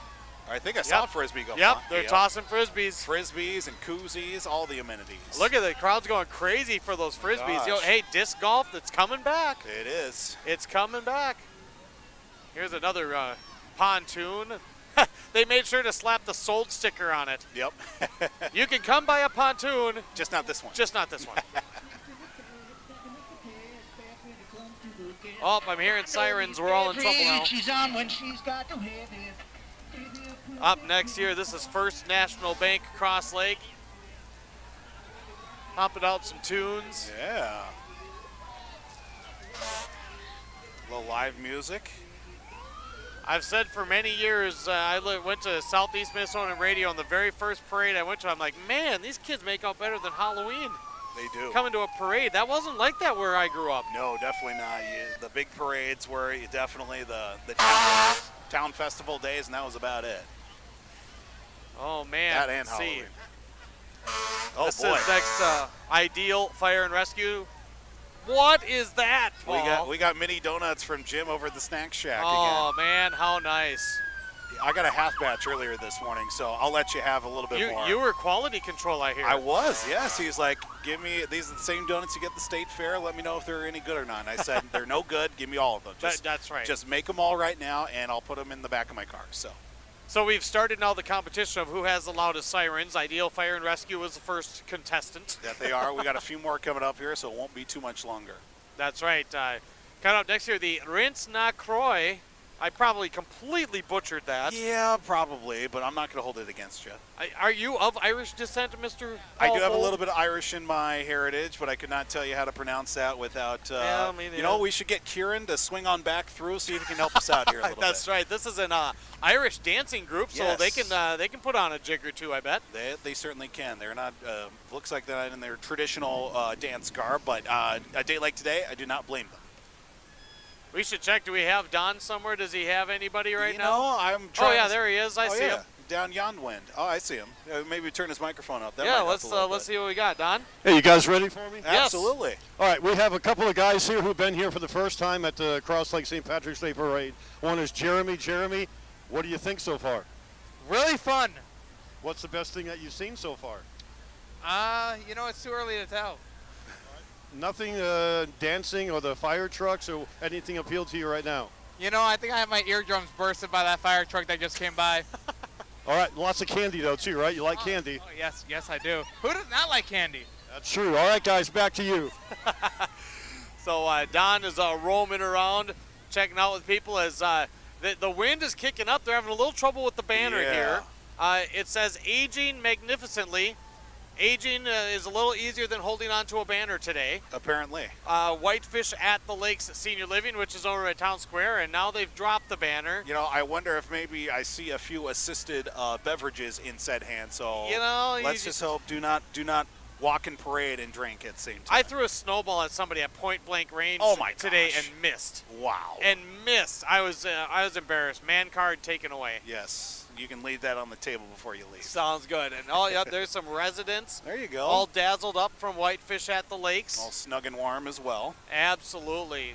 I think I saw Frisbee go. Yep, they're tossing Frisbees. Frisbees and koozies, all the amenities. Look at the crowd's going crazy for those Frisbees. Yo, hey, disc golf, that's coming back. It is. It's coming back. Here's another pontoon. They made sure to slap the sold sticker on it. Yep. You can come by a pontoon. Just not this one. Just not this one. Oh, I'm hearing sirens. We're all in trouble now. Up next here, this is First National Bank Crosslake. Pumping out some tunes. Yeah. A little live music. I've said for many years, went to Southeast Minnesota Radio, and the very first parade I went to, I'm like, man, these kids make out better than Halloween. They do. Coming to a parade. That wasn't like that where I grew up. No, definitely not. The big parades were definitely the town festival days, and that was about it. Oh, man. That and Let's see. Halloween. Oh, this boy. is next Ideal Fire and Rescue. What is that, Paul? We got mini donuts from Jim over at the Snack Shack Oh, again. man, how nice. I got a half batch earlier this morning, so I'll let you have a little bit more. You were quality control, I hear. I was, yes. He's like, give me, these are the same donuts you get at the state fair. Let me know if they're any good or not. And I said, they're no good. Give me all of them. That's right. Just make them all right now, and I'll put them in the back of my car. So we've started now the competition of who has the loudest sirens. Ideal Fire and Rescue was the first contestant. That they are. We got a few more coming up here, so it won't be too much longer. That's right. Coming up next here, the Rince na Croix. I probably completely butchered that. Yeah, probably, but I'm not going to hold it against you. Are you of Irish descent, Mr. I Paul do have a Holt? little bit of Irish in my heritage, but I could not tell you how to pronounce that without. Yeah, me you know, we should get Kieran to swing on back through, see if he can help us out here a little That's bit. right. This is an Irish dancing group, so Yes. they can put on a jig or two, I bet. They certainly can. They're not. Looks like they're not in their traditional dance garb, but a day like today, I do not blame them. We should check. Do we have Don somewhere? Does he have anybody right now? No, I'm trying. Oh yeah, to- there he is. I see him. down yon wind. Oh, I see him. Maybe turn his microphone up. That Yeah, might help let's a little bit. see what we got, Don. Hey, you guys ready for me? Yes. Absolutely. All right, we have a couple of guys here who've been here for the first time at the Crosslake St. Patrick's Day Parade. One is Jeremy. Jeremy, what do you think so far? Really fun. What's the best thing that you've seen so far? You know, it's too early to tell. Nothing dancing or the fire trucks or anything appealed to you right now? You know, I think I have my eardrums bursted by that fire truck that just came by. All right, lots of candy though too, right? You like candy? Oh, yes, I do. Who does not like candy? That's true. All right, guys, back to you. So Don is roaming around, checking out with people as the wind is kicking up. They're having a little trouble with the banner here. It says aging magnificently. Aging is a little easier than holding on to a banner today. Apparently. Whitefish at the Lakes Senior Living, which is over at Town Square, and now they've dropped the banner. You know, I wonder if maybe I see a few assisted beverages in said hand. So You know, let's just hope do not walk in parade and drink at the same time. I threw a snowball at somebody at point blank range today and missed. Wow. And missed. I was embarrassed. Man card taken away. Yes. You can leave that on the table before you leave. Sounds good. And there's some residents. There you go. All dazzled up from Whitefish at the Lakes. All snug and warm as well. Absolutely.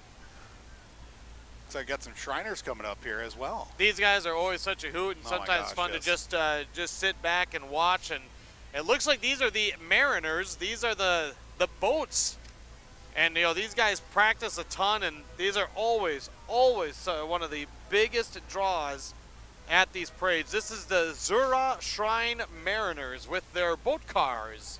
So I got some Shriners coming up here as well. These guys are always such a hoot, and Oh my sometimes gosh, fun yes. to just sit back and watch. And it looks like these are the Mariners. These are the boats. And these guys practice a ton, and these are always one of the biggest draws at these parades. This is the Zura Shrine Mariners with their boat cars.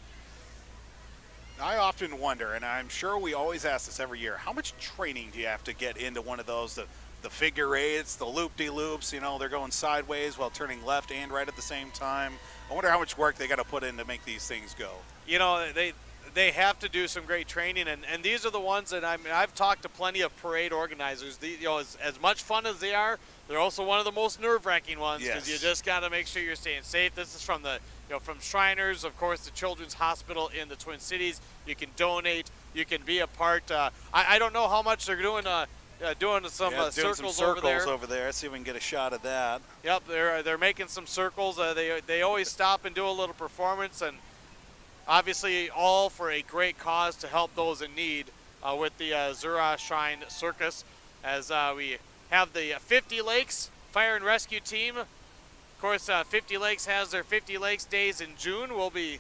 I often wonder, and I'm sure we always ask this every year, how much training do you have to get into one of those, the figure eights, the loop-de-loops, they're going sideways while turning left and right at the same time. I wonder how much work they got to put in to make these things go. They have to do some great training, and these are the ones that I've talked to plenty of parade organizers. As much fun as they are, they're also one of the most nerve-wracking ones because you just got to make sure you're staying safe. This is from from Shriners, of course, the Children's Hospital in the Twin Cities. You can donate, you can be a part. I don't know how much they're doing. Doing some circles over there. Let's see if we can get a shot of that. Yep, they're making some circles. They always stop and do a little performance, and obviously all for a great cause to help those in need with the Zura Shrine Circus. As we have the 50 Lakes Fire and Rescue Team course, 50 Lakes has their 50 Lakes days in June. We'll be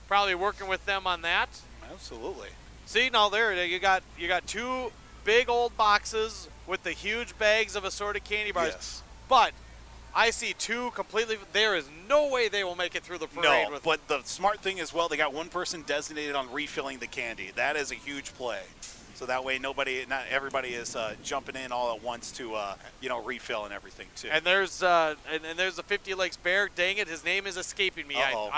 probably working with them on that. Absolutely. See, now there you got two big old boxes with the huge bags of assorted candy bars. Yes. But I see two completely. There is no way they will make it through the parade. No, but the smart thing is, well, they got one person designated on refilling the candy. That is a huge play. So that way, not everybody is jumping in all at once to, refill and everything too. And there's there's the 50 Lakes Bear. Dang it, his name is escaping me. Uh-oh.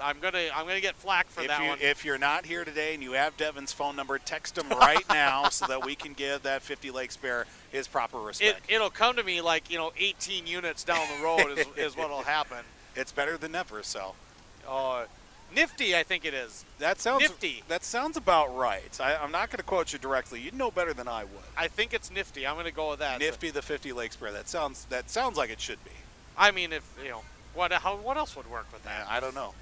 I'm gonna get flack for that one. If you're not here today and you have Devin's phone number, text him right now so that we can give that 50 Lakes Bear his proper respect. It'll come to me like 18 units down the road is what'll happen. It's better than never. So. Nifty, I think it is. That sounds Nifty. That sounds about right. I'm not going to quote you directly. You'd know better than I would. I think it's Nifty. I'm going to go with that. Nifty, the 50 Lakes Bear. That sounds like it should be. I mean, if what else would work with that? I don't know.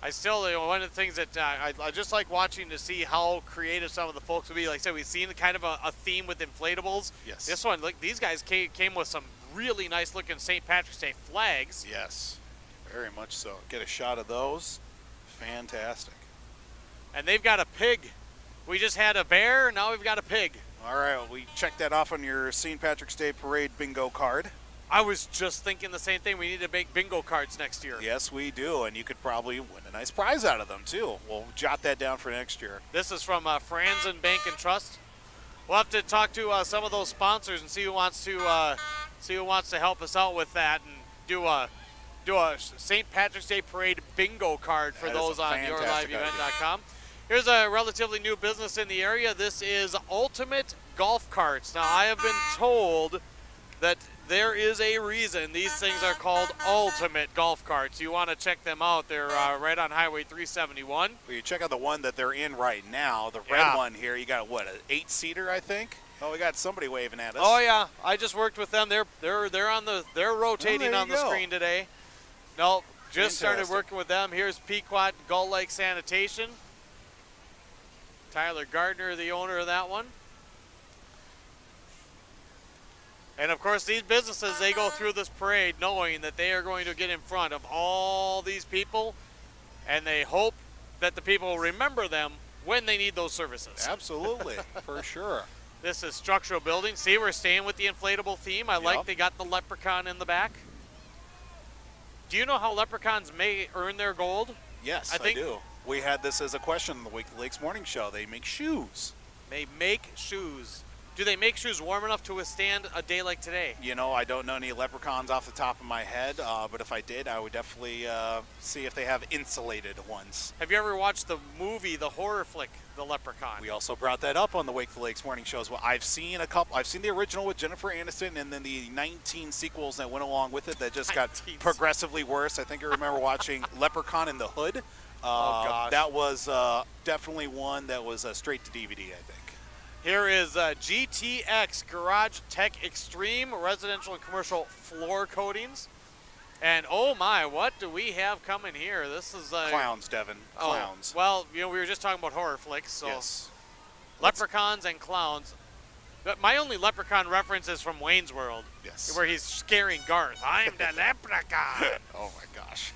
I still, one of the things that I just like watching to see how creative some of the folks will be. Like I said, we've seen kind of a theme with inflatables. Yes. This one, look, these guys came with some really nice looking St. Patrick's Day flags. Yes. Very much so. Get a shot of those. Fantastic. And they've got a pig. We just had a bear, now we've got a pig. All right, well, we checked that off on your St. Patrick's Day Parade bingo card. I was just thinking the same thing. We need to make bingo cards next year. Yes, we do, and you could probably win a nice prize out of them, too. We'll jot that down for next year. This is from Franzen Bank and Trust. We'll have to talk to some of those sponsors and see who wants to help us out with that and do a St. Patrick's Day Parade bingo card for those on yourliveevent.com. Here's a relatively new business in the area. This is Ultimate Golf Carts. Now, I have been told that there is a reason these things are called Ultimate Golf Carts. You want to check them out. They're right on Highway 371. Well, you check out the one that they're in right now, the red one here. You got, what, an 8-seater, I think? Oh, we got somebody waving at us. Oh, yeah. I just worked with them. They're rotating on the screen today. No, just started working with them. Here's Pequot Gull Lake Sanitation. Tyler Gardner, the owner of that one. And of course, these businesses, they go through this parade knowing that they are going to get in front of all these people, and they hope that the people will remember them when they need those services. Absolutely, for sure. This is structural building. See, we're staying with the inflatable theme. I like they got the leprechaun in the back. Do you know how leprechauns may earn their gold? Yes, I do. We had this as a question on the Wake Lakes Morning Show. They make shoes. They make shoes. Do they make shoes warm enough to withstand a day like today? I don't know any leprechauns off the top of my head, but if I did, I would definitely see if they have insulated ones. Have you ever watched the movie, the horror flick, The Leprechaun? We also brought that up on the Wake Lakes Morning Show as well. I've seen a couple. I've seen the original with Jennifer Aniston, and then the 19 sequels that went along with it that just got progressively worse. I think I remember watching Leprechaun in the Hood. Oh, gosh. That was definitely one that was straight to DVD, I think. Here is GTX Garage Tech Extreme residential and commercial floor coatings. And oh my, what do we have coming here? This is clowns, Devin. Clowns. Well, we were just talking about horror flicks, so yes. Leprechauns and clowns. But my only leprechaun reference is from Wayne's World. Yes. Where he's scaring Garth. I'm the leprechaun. Oh my gosh.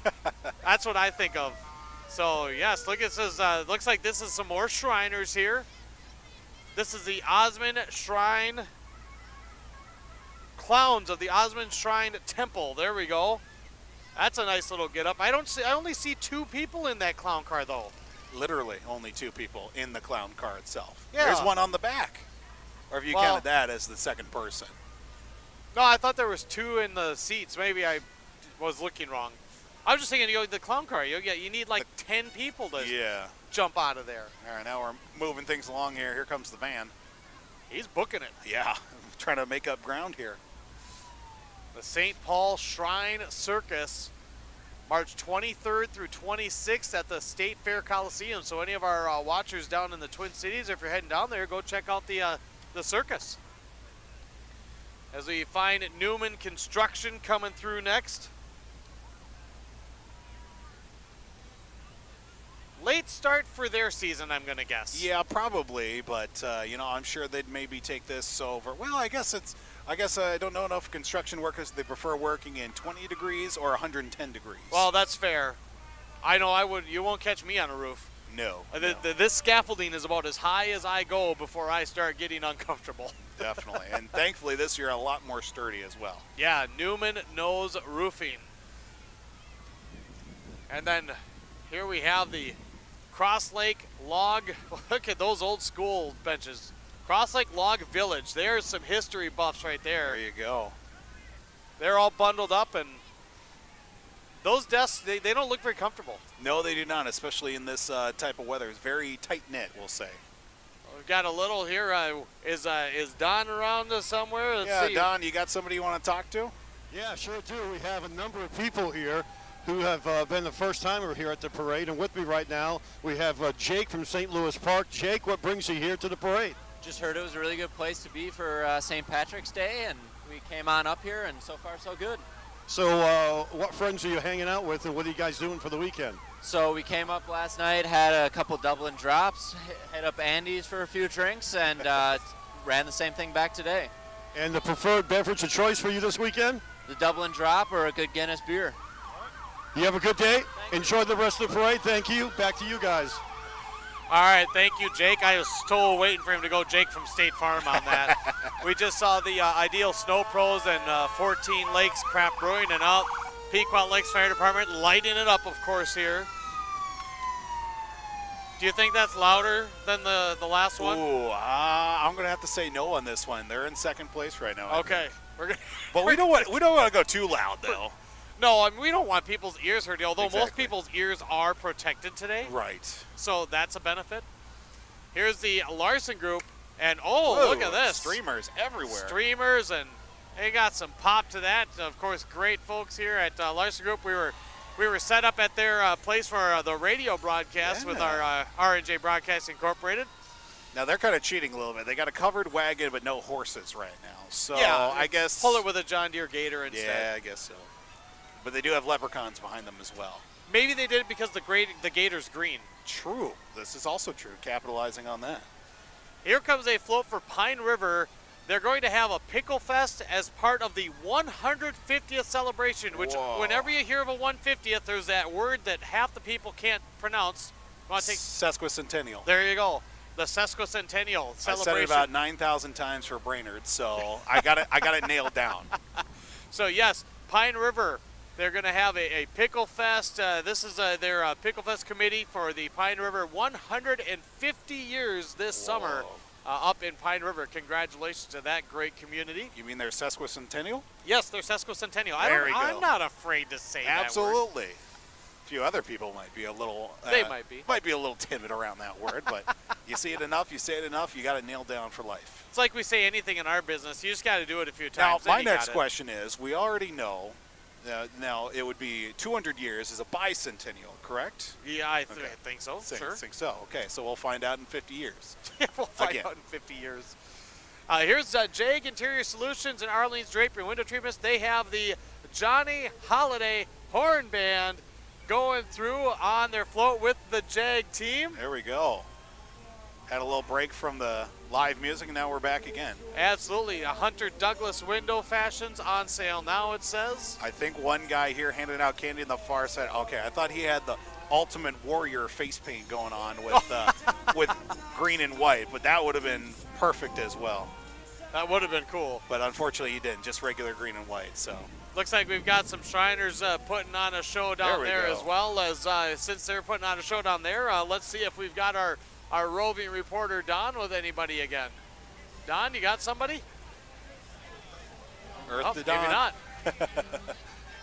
That's what I think of. So yes, look at this. Looks like this is some more Shriners here. This is the Osmond Shrine, Clowns of the Osmond Shrine Temple. There we go. That's a nice little get up. I only see 2 people in that clown car though. Literally only 2 people in the clown car itself. Yeah. There's one on the back. Or if you counted that as the second person. No, I thought there was 2 in the seats. Maybe I was looking wrong. I was just thinking, the clown car, you need like 10 people to jump out of there. All right, now we're moving things along here. Here comes the van. He's booking it. Yeah, trying to make up ground here. The St. Paul Shrine Circus, March 23rd through 26th at the State Fair Coliseum. So any of our watchers down in the Twin Cities, if you're heading down there, go check out the circus. As we find Newman Construction coming through next. Late start for their season, I'm going to guess. Yeah, probably, but, I'm sure they'd maybe take this over. Well, I guess I guess I don't know enough construction workers. They prefer working in 20 degrees or 110 degrees. Well, that's fair. I know I would. You won't catch me on a roof. No. This scaffolding is about as high as I go before I start getting uncomfortable. Definitely. And thankfully this year a lot more sturdy as well. Yeah, Newman knows roofing. And then here we have the Crosslake Log. Look at those old school benches. Crosslake Log Village. There's some history buffs right there. There you go. They're all bundled up, and those desks, they don't look very comfortable. No, they do not, especially in this type of weather. It's very tight-knit, we'll say. We've got a little here. Is Don around somewhere? Let's see. Don, you got somebody you want to talk to? Yeah, sure do. We have a number of people here who have been the first timer here at the parade. And with me right now, we have Jake from St. Louis Park. Jake, what brings you here to the parade? Just heard it was a really good place to be for St. Patrick's Day, and we came on up here, and so far so good. So what friends are you hanging out with, and what are you guys doing for the weekend? So we came up last night, had a couple Dublin drops, hit up Andy's for a few drinks, and ran the same thing back today. And the preferred beverage of choice for you this weekend? The Dublin drop or a good Guinness beer. You have a good day. Enjoy the rest of the parade. Thank you. Back to you guys. All right, thank you, Jake. I was still waiting for him to go Jake from State Farm on that. We just saw the Ideal Snow Pros and 14 Lakes Craft Brewing, and out Pequot Lakes Fire Department lighting it up, of course, here. Do you think that's louder than the last one? Ooh, I'm going to have to say no on this one. They're in second place right now. Okay. But we don't want to go too loud, though. No, I mean, we don't want people's ears hurting, although most Exactly. people's ears are protected today. Right. So that's a benefit. Here's the Larson Group, and oh, Whoa, look at this. Streamers everywhere. Streamers, and they got some pop to that. Of course, great folks here at Larson Group. We were set up at their place for the radio broadcast with our R&J Broadcast Incorporated. Now, they're kind of cheating a little bit. They got a covered wagon, but no horses right now. So yeah, I guess pull it with a John Deere Gator instead. Yeah, I guess so. But they do have leprechauns behind them as well. Maybe they did it because the Gator's green. True. This is also true, capitalizing on that. Here comes a float for Pine River. They're going to have a Pickle Fest as part of the 150th celebration, which whenever you hear of a 150th, there's that word that half the people can't pronounce. Sesquicentennial. There you go. The Sesquicentennial celebration. I said it about 9,000 times for Brainerd, so I got it nailed down. So yes, Pine River. They're going to have a Pickle Fest. This is their Pickle Fest committee for the Pine River 150 years this summer up in Pine River. Congratulations to that great community. You mean their sesquicentennial? Yes, their Sesquicentennial. I'm not afraid to say Absolutely. that word. A few other people might be a little. They might be a little timid around that word, but you see it enough, you say it enough, you got it nailed down for life. It's like we say anything in our business. You just got to do it a few Now, times. my next question is: we already know. Now, it would be 200 years is a bicentennial, correct? Yeah, I think so. Sure. I think so. Okay, so we'll find out in 50 years. Yeah, we'll find out in 50 years. Here's JAG Interior Solutions and Arlene's Drapery Window Treatments. They have the Johnny Holiday Horn Band going through on their float with the JAG team. There we go. Had a little break from the live music, and now we're back again. Absolutely. A Hunter Douglas window fashions on sale now, it says. I think one guy here handing out candy on the far side. Okay, I thought he had the Ultimate Warrior face paint going on with with green and white, but that would have been perfect as well. That would have been cool. But unfortunately, he didn't. Just regular green and white. So looks like we've got some Shriners putting on a show down there as well. As since they're putting on a show down there, let's see if we've got our roving reporter Don with anybody again. Don, you got somebody? Earth to Don. Maybe not.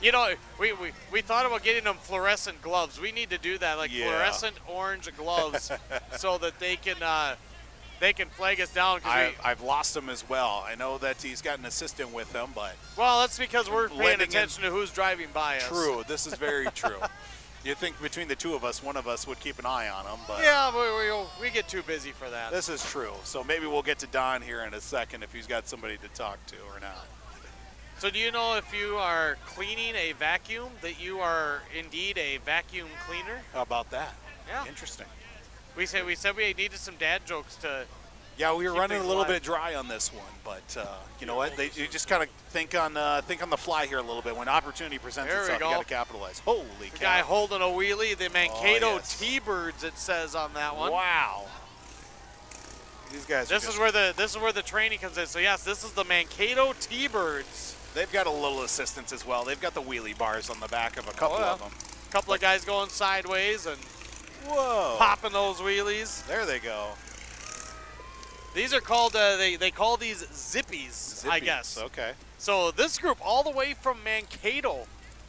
You know, we thought about getting them fluorescent gloves. We need to do that, like fluorescent orange gloves, so that they can flag us down. I've lost him as well. I know that he's got an assistant with him, but well, that's because we're paying attention to who's driving by us. True, this is very true. You think between the two of us, one of us would keep an eye on him, but yeah, we get too busy for that. This is true. So maybe we'll get to Don here in a second if he's got somebody to talk to or not. So do you know if you are cleaning a vacuum that you are indeed a vacuum cleaner? How about that? Yeah. Interesting. We said we needed some dad jokes to Yeah, we were keep running a things little alive. bit dry on this one, but you know what? You just kind of think on the fly here a little bit. When opportunity presents There we itself, you go. got to capitalize. Holy The cow! guy holding a wheelie, the Mankato yes. T-Birds, it says on that one. Wow. These guys. This is where the training comes in. So yes, this is the Mankato T-Birds. They've got a little assistance as well. They've got the wheelie bars on the back of a couple of them. A couple of guys going sideways and Whoa! popping those wheelies. There they go. These are called they call these zippies, I guess. Okay. So this group all the way from Mankato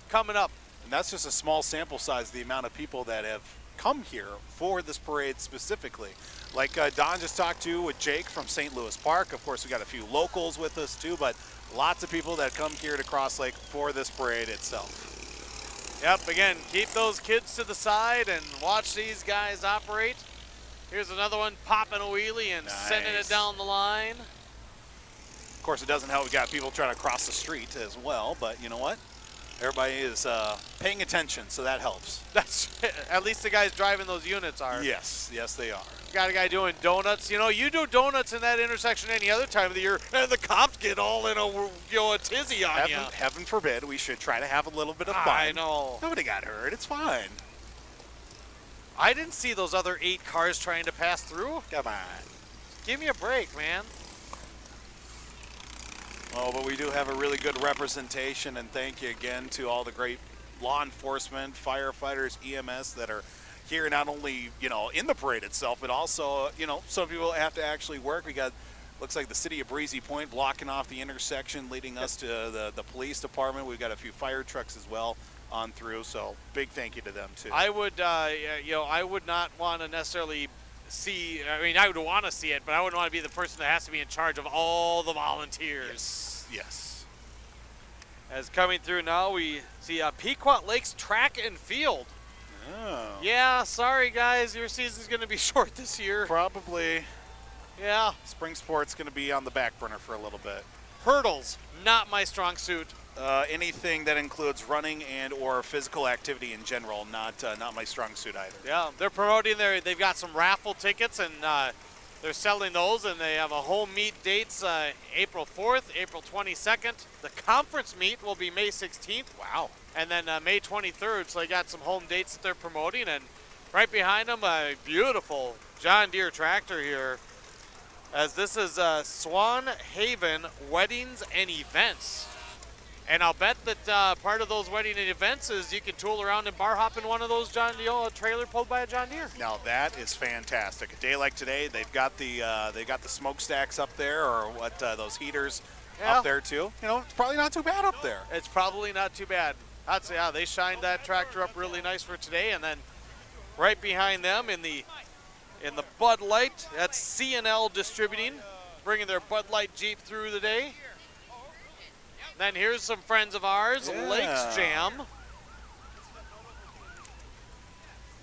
coming up. And that's just a small sample size, the amount of people that have come here for this parade specifically. Like Don just talked to with Jake from St. Louis Park. Of course, we got a few locals with us too, but lots of people that come here to Crosslake for this parade itself. Yep, again, keep those kids to the side and watch these guys operate. Here's another one popping a wheelie and sending it down the line. Of course, it doesn't help. We got people trying to cross the street as well, but you know what? Everybody is paying attention, so that helps. That's at least the guys driving those units are. Yes, yes, they are. Got a guy doing donuts. You know, you do donuts in that intersection any other time of the year, and the cops get all in a tizzy on you. Heaven forbid, we should try to have a little bit of fun. I know. Nobody got hurt. It's fine. I didn't see those other 8 cars trying to pass through. Come on. Give me a break, man. Oh, but we do have a really good representation, and thank you again to all the great law enforcement, firefighters, EMS that are here not only, you know, in the parade itself, but also, you know, some people have to actually work. We got, looks like the city of Breezy Point blocking off the intersection, leading us to the police department. We've got a few fire trucks as well on through, so big thank you to them too. I would, you know, I would not want to necessarily see, I mean, I would want to see it, but I wouldn't want to be the person that has to be in charge of all the volunteers. Yes. As coming through now, we see Pequot Lakes Track and Field. Oh. Yeah, sorry guys, your season's going to be short this year. Probably. Yeah. Spring sport's going to be on the back burner for a little bit. Hurdles, not my strong suit. Anything that includes running and or physical activity in general, not my strong suit either. Yeah, they're promoting they've got some raffle tickets, and they're selling those, and they have a home meet dates April 4th, April 22nd. The conference meet will be May 16th. Wow. And then May 23rd, so they got some home dates that they're promoting, and right behind them, a beautiful John Deere tractor here, as this is Swan Haven Weddings and Events. And I'll bet that part of those wedding and events is you can tool around and bar hop in one of those John Deere trailer pulled by a John Deere. Now that is fantastic. A day like today, they've got the smokestacks up there, or what those heaters up there too. You know, it's probably not too bad up there. It's probably not too bad. I'd say, yeah, they shined that tractor up really nice for today, and then right behind them in the Bud Light, that's C&L Distributing, bringing their Bud Light Jeep through the day. Then here's some friends of ours, Lakes Jam.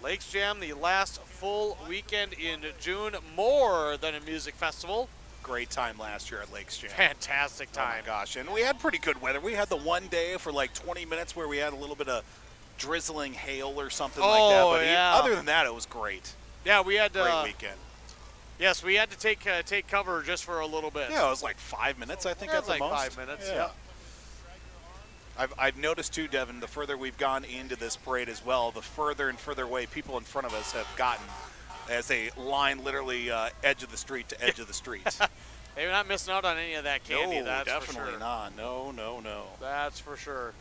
Lakes Jam, the last full weekend in June, more than a music festival. Great time last year at Lakes Jam. Fantastic time. Oh my gosh, and we had pretty good weather. We had the one day for like 20 minutes where we had a little bit of drizzling hail or something like that. But other than that, it was great. Yeah, we had great weekend. Yes, we had to take cover just for a little bit. Yeah, it was like 5 minutes, I think, at the like most. 5 minutes, yeah. I've noticed too, Devin, the further we've gone into this parade as well, the further and further away people in front of us have gotten as they line literally edge of the street to edge of the street. They're not missing out on any of that candy, no, that's definitely for sure. not. No. That's for sure.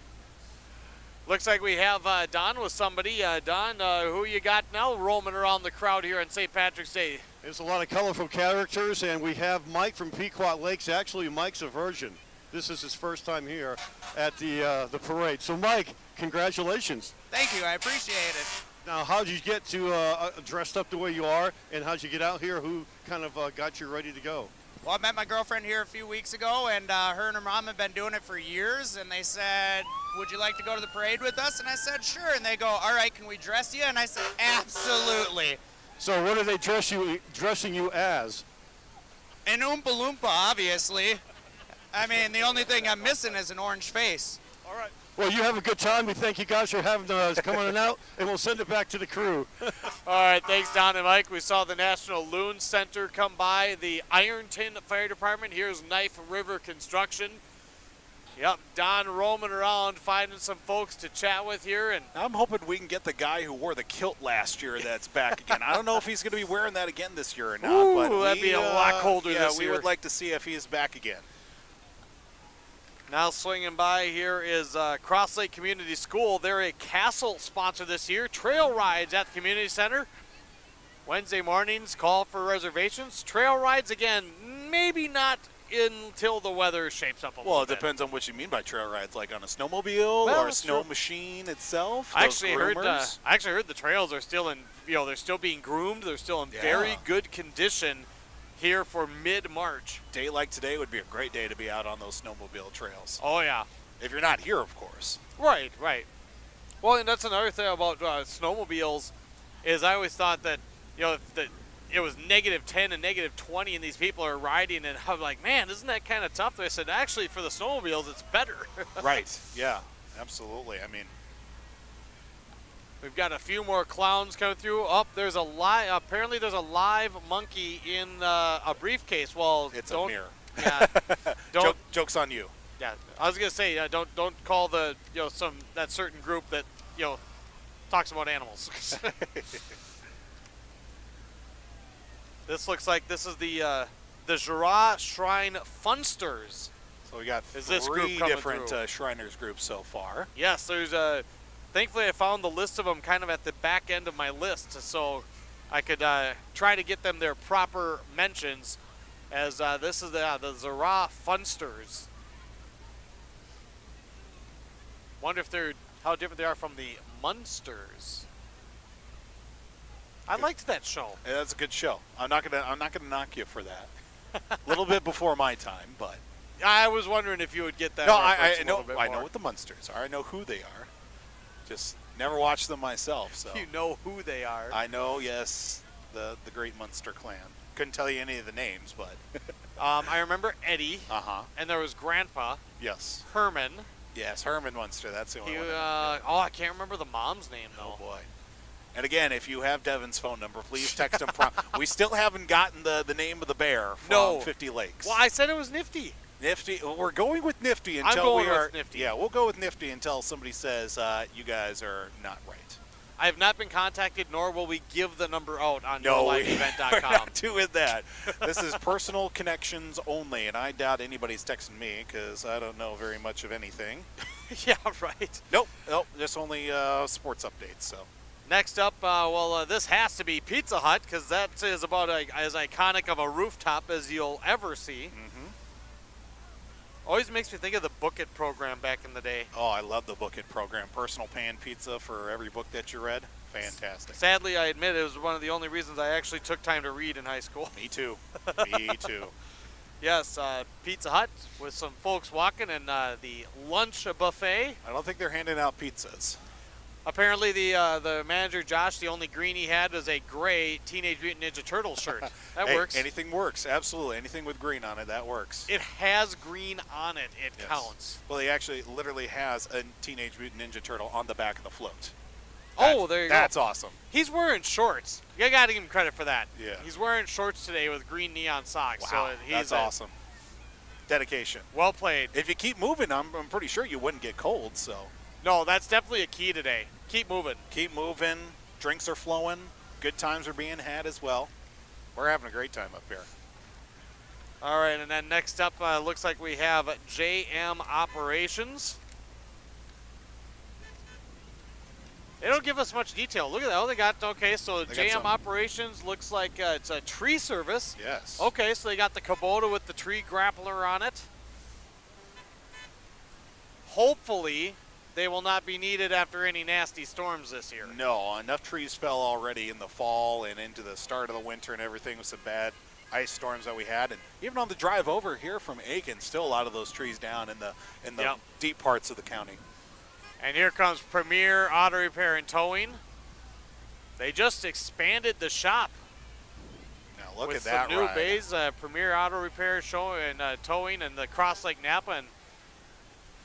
Looks like we have Don with somebody. Don, who you got now roaming around the crowd here on St. Patrick's Day? There's a lot of colorful characters, and we have Mike from Pequot Lakes. Actually, Mike's a virgin. This is his first time here at the parade. So, Mike, congratulations. Thank you. I appreciate it. Now, how did you get to dressed up the way you are, and how did you get out here? Who kind of got you ready to go? Well, I met my girlfriend here a few weeks ago, and her and her mom have been doing it for years, and they said, would you like to go to the parade with us? And I said, sure. And they go, all right, can we dress you? And I said, absolutely. So what are they dressing you as? An Oompa Loompa, obviously. I mean, the only thing I'm missing is an orange face. All right. Well, you have a good time. We thank you guys for having us come on out, and we'll send it back to the crew. All right, thanks, Don and Mike. We saw the National Loon Center come by, the Ironton Fire Department. Here's Knife River Construction. Yep, Don roaming around, finding some folks to chat with here. And I'm hoping we can get the guy who wore the kilt last year that's back again. I don't know if he's going to be wearing that again this year or not. Ooh, but that'd be a lot colder this we year. would like to see if he's back again. Now swinging by here is Crosslake Community School. They're a Castle sponsor this year. Trail rides at the community center. Wednesday mornings, call for reservations. Trail rides again, maybe not until the weather shapes up a little Well, it bit. depends on what you mean by trail rides, like on a snowmobile Well, or a that's snow true. machine itself. I those actually heard groomers. the trails are still in, they're still being groomed. They're still in very Yeah. good condition here for mid-March. Day like today would be a great day to be out on those snowmobile trails. Oh yeah. If you're not here, of course. Right. Well, and that's another thing about snowmobiles is I always thought that, that it was -10 and -20 and these people are riding, and I'm like, man, isn't that kind of tough? They said, actually, for the snowmobiles, it's better. Right. Yeah, absolutely. I mean, We've got a few more clowns coming through. There's apparently there's a live monkey in a briefcase. Well, it's a mirror. Yeah. Joke's on you. Yeah, I was gonna say don't call the that certain group that talks about animals. This looks like this is the Jura Shrine Funsters. So we got Is this three group coming different through? Shriners groups so far. Yes, there's thankfully I found the list of them kind of at the back end of my list, so I could try to get them their proper mentions. As this is the Jura Funsters. Wonder if how different they are from the Munsters. I liked that show. Yeah, that's a good show. I'm not gonna knock you for that. A little bit before my time, but I was wondering if you would get that. no, reference I a know little bit I more. know what the Munsters are. I know who they are. Just never watched them myself. So You know who they are. I know, yes, the Great Munster Clan. Couldn't tell you any of the names, but I remember Eddie. And there was Grandpa. Yes. Herman. Yes, Herman Munster. That's the only one. I can't remember the mom's name though. Oh boy. And again, if you have Devin's phone number, please text him. We still haven't gotten the name of the bear from 50 Lakes. Well, I said it was Nifty. Nifty. Well, we're going with Nifty I'm until going we are. with Nifty. Yeah, we'll go with Nifty until somebody says you guys are not right. I have not been contacted, nor will we give the number out on No, yourliveevent.com. we're not doing that. This is personal connections only, and I doubt anybody's texting me because I don't know very much of anything. Yeah, right. Nope, just only sports updates. So. Next up, this has to be Pizza Hut because that is about as iconic of a rooftop as you'll ever see. Always makes me think of the Book It program back in the day. Oh, I love the Book It program. Personal pan pizza for every book that you read. Fantastic. Sadly, I admit it was one of the only reasons I actually took time to read in high school. Me too. Me too. Yes, Pizza Hut with some folks walking and the lunch buffet. I don't think they're handing out pizzas. Apparently, the manager, Josh, the only green he had was a gray Teenage Mutant Ninja Turtle shirt. That Hey, works. Anything works. Absolutely. Anything with green on it, that works. It has green on it. It Yes. counts. Well, he actually literally has a Teenage Mutant Ninja Turtle on the back of the float. There you go. That's awesome. He's wearing shorts. You got to give him credit for that. Yeah. He's wearing shorts today with green neon socks. Wow, So that's awesome. Dedication. Well played. If you keep moving, I'm pretty sure you wouldn't get cold. So. No, that's definitely a key today. Keep moving. Keep moving. Drinks are flowing. Good times are being had as well. We're having a great time up here. All right, and then next up, looks like we have JM Operations. They don't give us much detail. Look at that. Oh, they got, okay, so They got JM some. Operations looks like it's a tree service. Yes. Okay, so they got the Kubota with the tree grappler on it. Hopefully, they will not be needed after any nasty storms this year. No, enough trees fell already in the fall and into the start of the winter and everything with some bad ice storms that we had. And even on the drive over here from Aiken, still a lot of those trees down in the Yep. deep parts of the county. And here comes Premier Auto Repair and Towing. They just expanded the shop. Now look with at that some new ride. bays, Premier Auto Repair show and towing and the Crosslake Napa, and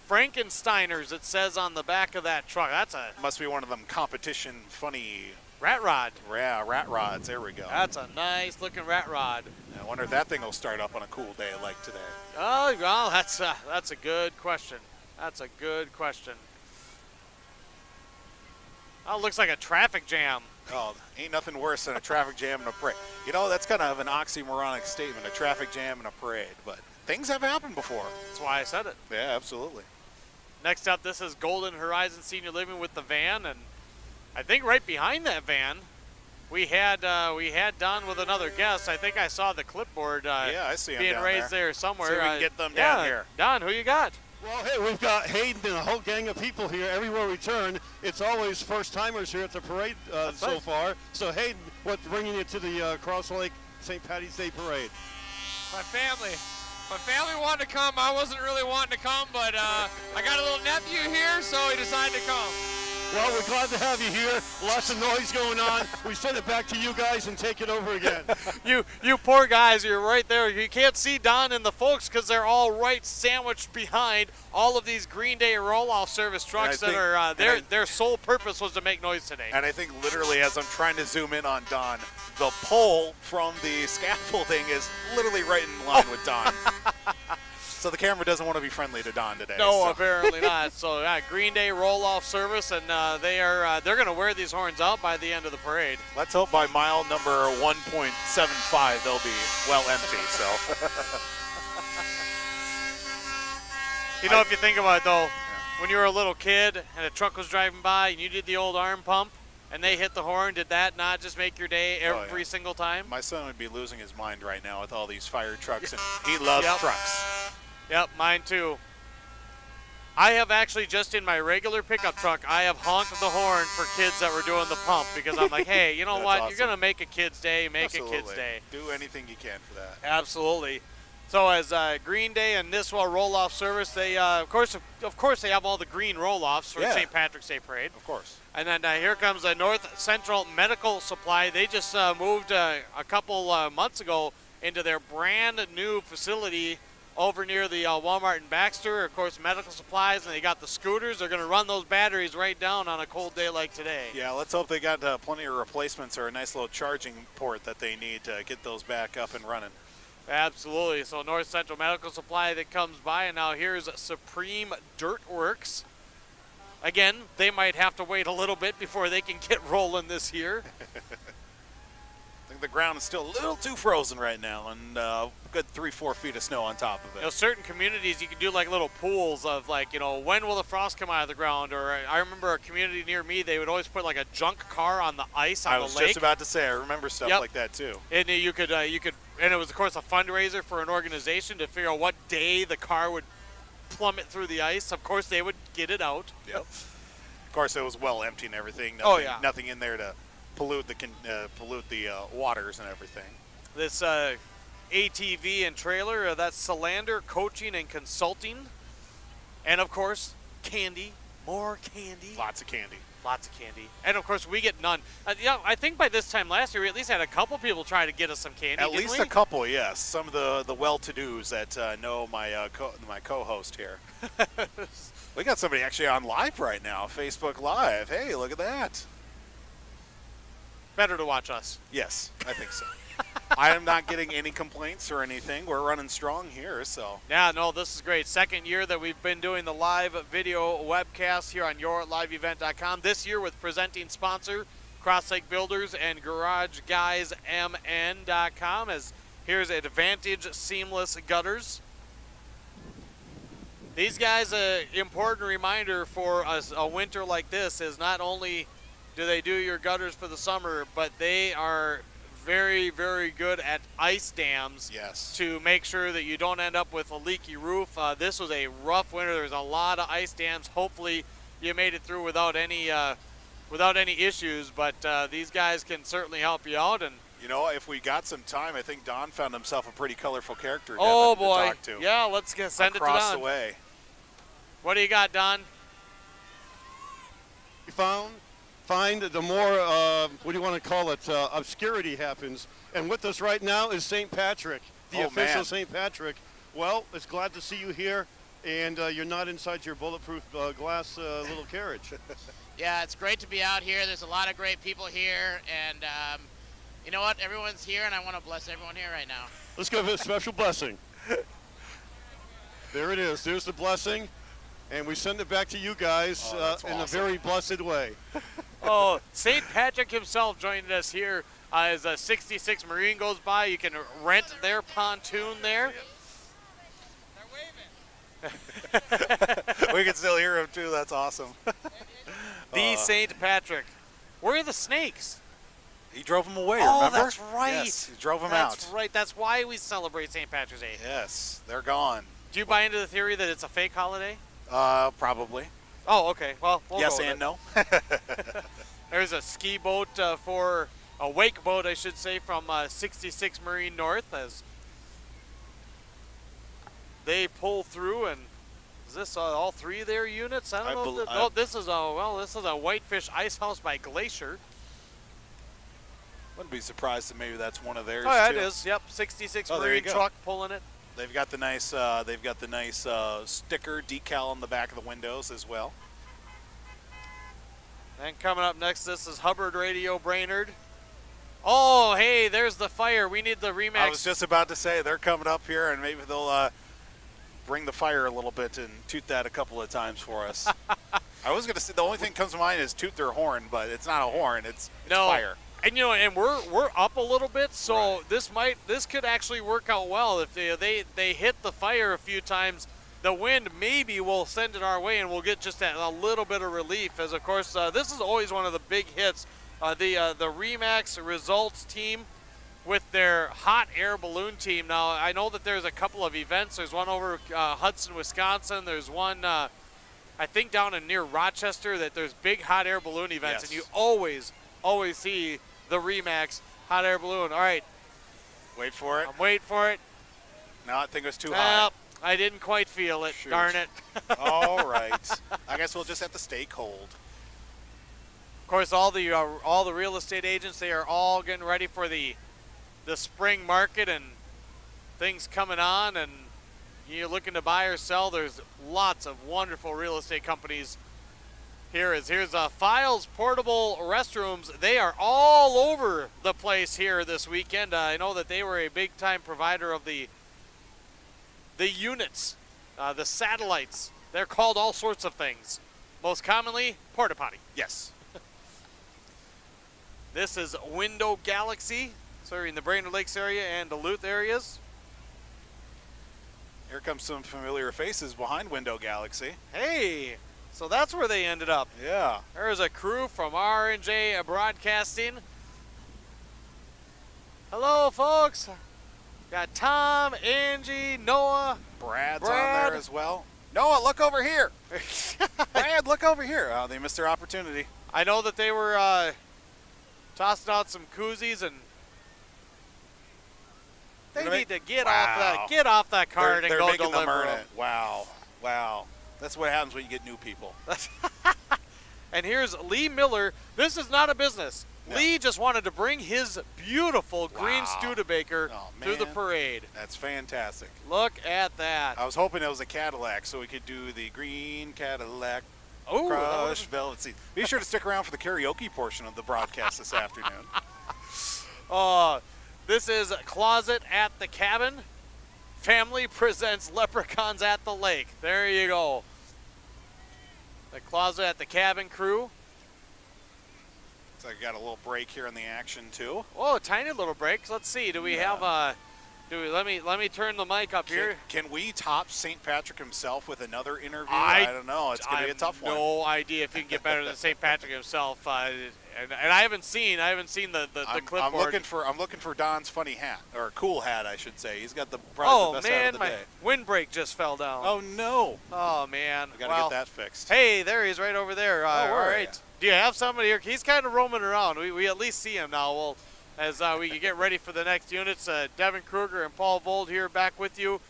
Frankensteiners, it says on the back of that truck. That's a Must be one of them competition funny rat rod. rat rods. There we go. That's a nice looking rat rod. I wonder if that thing will start up on a cool day like today. Oh, well, that's a good question. That's a good question. Oh, it looks like a traffic jam. Oh, ain't nothing worse than a traffic jam and a parade. You know, that's kind of an oxymoronic statement, a traffic jam and a parade. But things have happened before. That's why I said it. Yeah, absolutely. Next up, this is Golden Horizon Senior Living with the van, and I think right behind that van, we had Don with another guest. I think I saw the clipboard yeah, I see him being down raised there somewhere. See if we can get them down here. Don, who you got? Well, hey, we've got Hayden and a whole gang of people here. Everywhere we turn, it's always first-timers here at the parade so far. So, Hayden, what's bringing you to the Crosslake St. Patty's Day Parade? My family. My family wanted to come. I wasn't really wanting to come, but I got a little nephew here, so he decided to come. Well, we're glad to have you here. Lots of noise going on. We send it back to you guys and take it over again. You poor guys, you're right there. You can't see Don and the folks because they're all right sandwiched behind all of these Green Day roll-off service trucks that are their sole purpose was to make noise today. And I think literally as I'm trying to zoom in on Don, the pole from the scaffolding is literally right in line with Don. So the camera doesn't want to be friendly to Don today. No, so. apparently not. So Green Day roll-off service, and they're going to wear these horns out by the end of the parade. Let's hope by mile number 1.75 they'll be well empty. So. You know, if you think about it, though, when you were a little kid and a truck was driving by and you did the old arm pump and they hit the horn, did that not just make your day every single time? My son would be losing his mind right now with all these fire trucks, and he loves trucks. Yep, mine too. I have actually, just in my regular pickup truck, I have honked the horn for kids that were doing the pump because I'm like, hey, you know what? Awesome. You're going to make a kid's day, make a kid's day. Do anything you can for that. Absolutely. So as Green Day and Nisswa roll-off service, they of course they have all the green roll-offs for St. Patrick's Day Parade. Of course. And then here comes North Central Medical Supply. They just moved a couple months ago into their brand new facility over near the Walmart in Baxter. Of course, medical supplies, and they got the scooters. They're going to run those batteries right down on a cold day like today. Yeah, let's hope they got plenty of replacements or a nice little charging port that they need to get those back up and running. Absolutely. So North Central Medical Supply that comes by, and now here's Supreme Dirt Works. Again, they might have to wait a little bit before they can get rolling this year. I think the ground is still a little too frozen right now, and good 3-4 feet of snow on top of it. You know, certain communities you can do like little pools of like, you know, when will the frost come out of the ground? Or I remember a community near me, they would always put like a junk car on the ice on the lake. I was just about to say, I remember stuff like that too. And you could, and it was of course a fundraiser for an organization to figure out what day the car would plummet through the ice. Of course, they would get it out. Yep. Of course, it was well empty and everything. Nothing, nothing in there to pollute the waters and everything. This ATV and trailer, that's Solander Coaching and Consulting. And of course, candy, more candy. Lots of candy. Lots of candy. And of course, we get none. I think by this time last year, we at least had a couple people try to get us some candy. At least a couple, yes. Some of the well-to-dos that know my co-host here. We got somebody actually on live right now, Facebook Live. Hey, look at that. Better to watch us. Yes, I think so. I am not getting any complaints or anything. We're running strong here, so. Yeah, no, this is great. Second year that we've been doing the live video webcast here on yourliveevent.com. This year with presenting sponsor, Crosslake Builders and GarageGuysMN.com. As here's Advantage Seamless Gutters. These guys, an important reminder for a winter like this is not only do they do your gutters for the summer, but they are very, very good at ice dams to make sure that you don't end up with a leaky roof. This was a rough winter. There's a lot of ice dams. Hopefully you made it through without any issues, but these guys can certainly help you out. And you know, if we got some time, I think Don found himself a pretty colorful character to talk to. Yeah, let's send it to Don. Across the way. What do you got, Don? We find the more, what do you want to call it, obscurity happens. And with us right now is St. Patrick, the official St. Patrick. Well, it's glad to see you here. and you're not inside your bulletproof glass little carriage. Yeah, it's great to be out here. There's a lot of great people here, and you know what? Everyone's here, and I want to bless everyone here right now. Let's give it a special blessing. There it is. There's the blessing, and we send it back to you guys in a very blessed way. Oh, St. Patrick himself joined us here as a 66 Marine goes by. You can rent their pontoon there. We can still hear him too. That's awesome. The St. Patrick. Where are the snakes? He drove them away, Oh, remember? that's right. Yes, he drove them out. That's right. That's why we celebrate St. Patrick's Day. Yes, they're gone. Do you buy into the theory that it's a fake holiday? Probably. Oh, okay. Well, we'll yes go with and it. no. There's a ski boat for a wake boat, I should say, from 66 Marine North as they pull through. And is this all three of their units? I don't know. No, this is a Whitefish Ice House by Glacier. Wouldn't be surprised if maybe that's one of theirs. Oh, yeah, too. it is. Yep, 66 Oh, there Marine you go. truck pulling it. They've got the nice sticker decal on the back of the windows as well. And coming up next, this is Hubbard Radio Brainerd. Oh, hey, there's the fire. We need the Remax. I was just about to say they're coming up here, and maybe they'll bring the fire a little bit and toot that a couple of times for us. I was going to say the only thing that comes to mind is toot their horn, but it's not a horn. It's fire. And and we're up a little bit, so right. this could actually work out well if they hit the fire a few times. The wind maybe will send it our way, and we'll get just a little bit of relief. As of course, this is always one of the big hits. The Remax Results team with their hot air balloon team. Now I know that there's a couple of events. There's one over Hudson, Wisconsin. There's one I think down in near Rochester that there's big hot air balloon events, and you always see the Remax hot air balloon. All right. Wait for it. I'm waiting for it. No, I think it was too high. I didn't quite feel it. Shoot. Darn it. All right. I guess we'll just have to stay cold. Of course, all the real estate agents, they are all getting ready for the spring market and things coming on, and you're looking to buy or sell. There's lots of wonderful real estate companies. Here's Files Portable Restrooms. They are all over the place here this weekend. I know that they were a big-time provider of the units, the satellites. They're called all sorts of things. Most commonly, porta potty. Yes. This is Window Galaxy, serving the Brainerd Lakes area and Duluth areas. Here comes some familiar faces behind Window Galaxy. Hey! So that's where they ended up. Yeah. There's a crew from R&J Broadcasting. Hello, folks. Got Tom, Angie, Noah. Brad's on there as well. Noah, look over here. Brad, look over here. Oh, they missed their opportunity. I know that they were tossing out some koozies, and they need to get off that cart and they're go making deliver them earn them. it. Wow. That's what happens when you get new people. And here's Lee Miller. This is not a business. No. Lee just wanted to bring his beautiful green Studebaker through the parade. That's fantastic. Look at that. I was hoping it was a Cadillac so we could do the green Cadillac Crush Velvet Seat. Be sure to stick around for the karaoke portion of the broadcast this afternoon. This is Closet at the Cabin. Family presents Leprechauns at the Lake. There you go. The Closet at the Cabin crew. So I got a little break here in the action too. Oh, a tiny little break. Let's see. Do we have let me turn the mic up here. Can we top St. Patrick himself with another interview? I don't know. It's going to be a tough one. No idea if you can get better than St. Patrick himself. And I haven't seen the clipboard. I'm looking for Don's funny hat, or cool hat, I should say. He's got probably the best hat of the day. My windbreak just fell down. Oh no. Oh man. We got to get that fixed. Hey, there he is right over there. All right. You? Do you have somebody here? He's kind of roaming around. We at least see him now. Well, as we can get ready for the next units, Devin Kruger and Paul Vold here back with you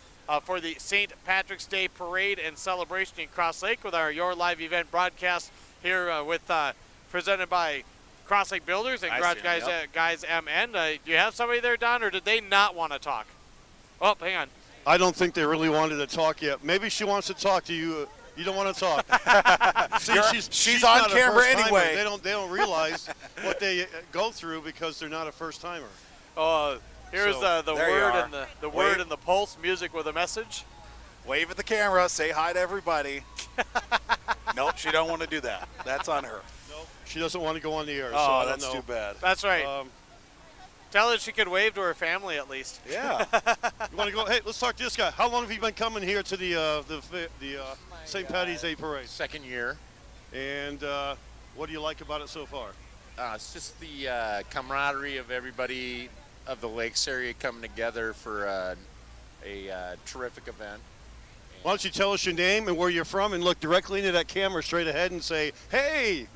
for the St. Patrick's Day Parade and Celebration in Crosslake with our Your Live event broadcast here with presented by Crosslake Builders and Garage Guys MN. Do you have somebody there, Don, or did they not want to talk? Oh, hang on. I don't think they really wanted to talk yet. Maybe she wants to talk to you. You don't want to talk. See, she's on not a camera first-timer. anyway. They don't realize what they go through because they're not a first timer. Here's So, the there you word are. and the Wave. word and the pulse music with a message. Wave at the camera. Say hi to everybody. Nope, she don't want to do that. That's on her. She doesn't want to go on the air. so Oh, I don't that's know. too bad. That's right. Tell her she could wave to her family at least. Yeah. You want to go? Hey, let's talk to this guy. How long have you been coming here to the St. Patty's Day Parade? Second year. And what do you like about it so far? It's just the camaraderie of everybody of the Lakes area coming together for a terrific event. Why don't you tell us your name and where you're from and look directly into that camera straight ahead and say, hey!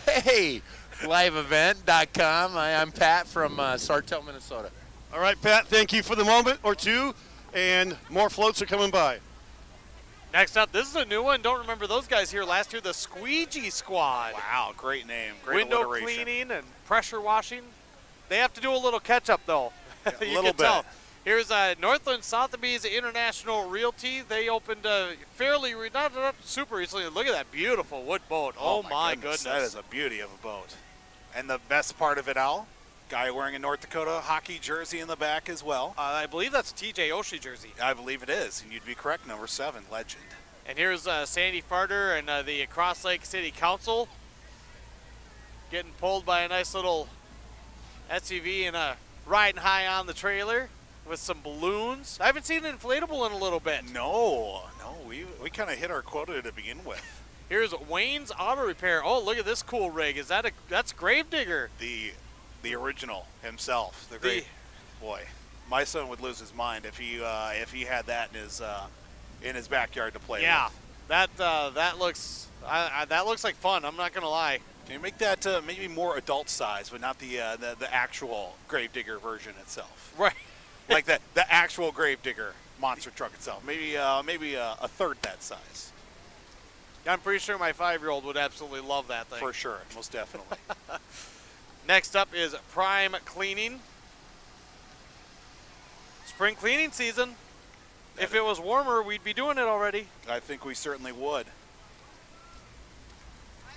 Hey, liveevent.com. I'm Pat from Sartell, Minnesota. All right, Pat, thank you for the moment or two, and more floats are coming by. Next up, this is a new one. Don't remember those guys here last year, the Squeegee Squad. Wow, great name. Great Window alliteration. cleaning and pressure washing. They have to do a little catch up though. A You little can tell. bit. Here's Northland Sotheby's International Realty. They opened fairly, not super recently. Look at that beautiful wood boat. Oh my goodness. That is a beauty of a boat. And the best part of it all, guy wearing a North Dakota hockey jersey in the back as well. I believe that's a TJ Oshie jersey. I believe it is, and you'd be correct, number 7, legend. And here's Sandy Farter and the Crosslake City Council getting pulled by a nice little SUV and riding high on the trailer with some balloons. I haven't seen an inflatable in a little bit. No, we kind of hit our quota to begin with. Here's Wayne's Auto Repair. Oh, look at this cool rig. That's Gravedigger? The original himself, the great boy. My son would lose his mind if he had that in his backyard to play Yeah, with. that looks like fun. I'm not gonna lie. Can you make that maybe more adult size, but not the actual Gravedigger version itself? Right. Like the actual Gravedigger monster truck itself. Maybe a third that size. I'm pretty sure my 5-year-old would absolutely love that thing. For sure, most definitely. Next up is Prime Cleaning. Spring cleaning season. If it was warmer, we'd be doing it already. I think we certainly would.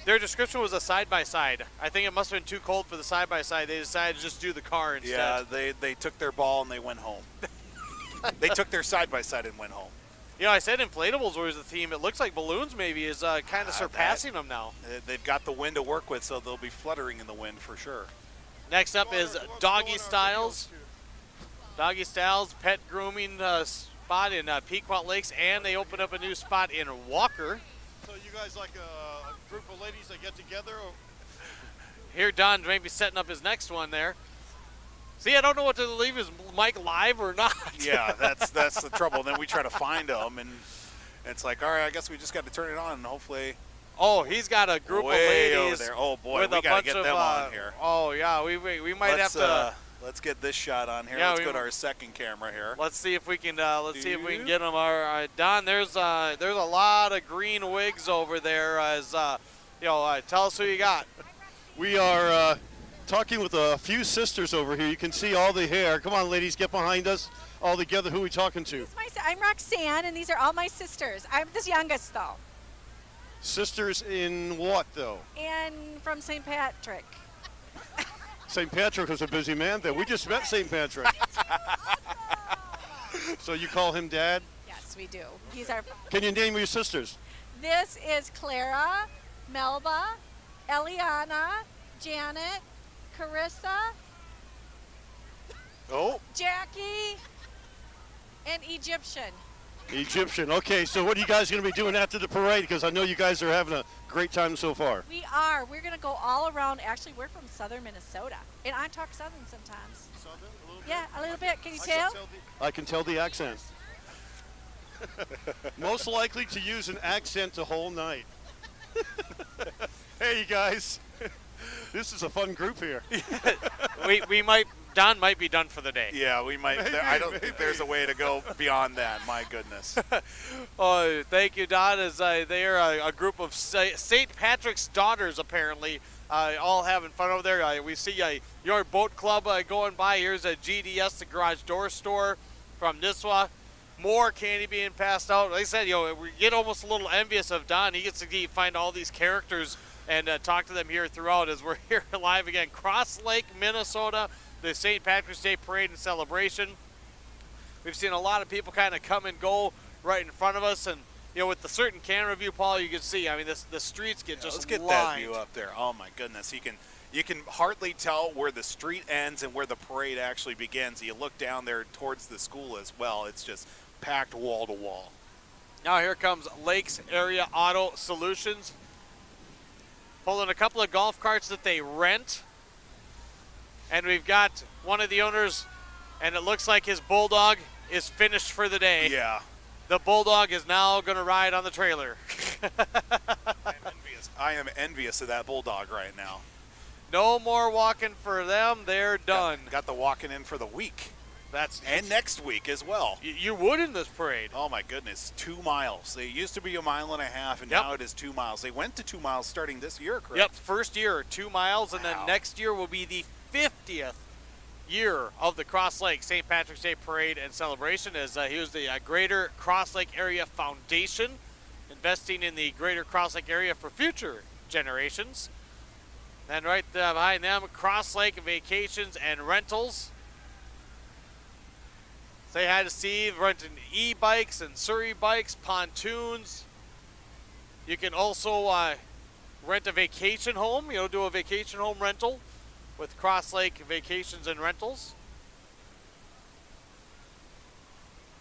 Their description was a side-by-side. I think it must have been too cold for the side-by-side. They decided to just do the car instead. Yeah, they took their ball and they went home. They took their side-by-side and went home. You know, I said inflatables was the theme. It looks like balloons maybe is kind of surpassing them now. They've got the wind to work with, so they'll be fluttering in the wind for sure. Next up is Doggy Styles. Doggy Styles pet grooming spot in Pequot Lakes, and they opened up a new spot in Walker. So you guys like a group of ladies that get together? Or? Here Don may be setting up his next one there. See, I don't know what to leave his mic live or not. Yeah, that's the trouble. Then we try to find them, and it's like, all right, I guess we just got to turn it on, and hopefully. Oh, he's got a group way of over ladies. there. Oh boy, with we a got to bunch get of, them on here. Oh yeah, we might have to. Let's get this shot on here. Yeah, Let's go to our second camera here. Let's see if we can. See if we can get them. All right, Don. There's a lot of green wigs over there. Tell us who you got. We are talking with a few sisters over here. You can see all the hair. Come on, ladies, get behind us. All together, who are we talking to? I'm Roxanne, and these are all my sisters. I'm the youngest, though. Sisters in what, though? And from St. Patrick. St. Patrick was a busy man then. We just met St. Patrick. So you call him Dad? Yes, we do. He's our. Can you name your sisters? This is Clara, Melba, Eliana, Janet, Carissa, Jackie, and Egyptian. Egyptian. Okay, so what are you guys going to be doing after the parade? Because I know you guys are having a great time so far. We are. We're going to go all around. Actually, we're from southern Minnesota. And I talk southern sometimes. Southern? A little bit? Yeah, a little bit. Can you tell? I can tell the accent. Most likely to use an accent the whole night. Hey, you guys. This is a fun group here. we might. Don might be done for the day. Yeah, we might. I don't think there's a way to go beyond that. My goodness. Oh, thank you, Don. As they are a group of St. Patrick's daughters, apparently, all having fun over there. We see your boat club going by. Here's a GDS, the Garage Door Store from Nisswa. more candy being passed out. Like I said, we get almost a little envious of Don. He gets to find all these characters and talk to them here throughout as we're here live again. Crosslake, Minnesota, the St. Patrick's Day Parade and Celebration. We've seen a lot of people kind of come and go right in front of us, and with the certain camera view, Paul, you can see. I mean, the streets get just let's get lined. that view up there. Oh my goodness, you can hardly tell where the street ends and where the parade actually begins. You look down there towards the school as well. It's just packed wall to wall. Now here comes Lakes Area Auto Solutions, pulling a couple of golf carts that they rent, and we've got one of the owners, and it looks like his Bulldog is finished for the day. Yeah. The Bulldog is now going to ride on the trailer. I am envious of that Bulldog right now. No more walking for them. They're done. Got the walking in for the week. And next week as well. You would in this parade. Oh my goodness, 2 miles. It used to be 1.5 miles, and now it is 2 miles. They went to 2 miles starting this year, correct? Yep, first year, 2 miles, and then next year will be the 50th year of the Crosslake St. Patrick's Day Parade and Celebration, as he was the Greater Crosslake Area Foundation, investing in the Greater Crosslake area for future generations. And right behind them, Crosslake Vacations and Rentals. Say hi to Steve, renting e-bikes and Surrey bikes, pontoons. You can also rent a vacation home, do a vacation home rental with Crosslake Vacations and Rentals.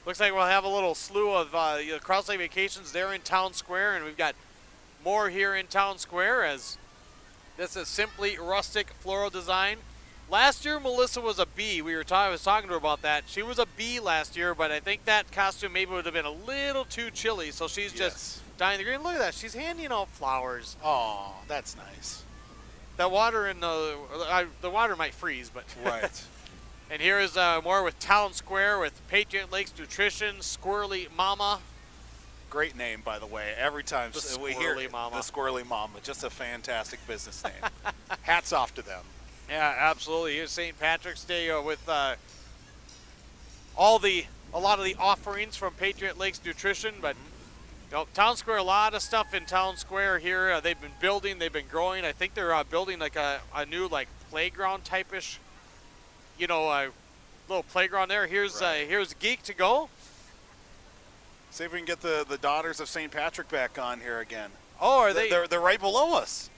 Looks like we'll have a little slew of Crosslake Vacations there in Town Square, and we've got more here in Town Square, as this is Simply Rustic Floral Design. Last year, Melissa was a B. I was talking to her about that. She was a B last year, but I think that costume maybe would have been a little too chilly, so she's just dying the green. Look at that. She's handing out flowers. Oh, that's nice. That water in the water might freeze, but right. And here is more with Town Square with Patriot Lakes Nutrition, Squirrely Mama. Great name, by the way. Every time we hear Mama. The Squirrely Mama, just a fantastic business name. Hats off to them. Yeah, absolutely. Here's St. Patrick's Day with a lot of the offerings from Patriot Lakes Nutrition, but Town Square, a lot of stuff in Town Square here. They've been building, they've been growing. I think they're building like a new playground type-ish, little playground there. Here's Geek to Go. See if we can get the Daughters of St. Patrick back on here again. Oh, are they? They're right below us.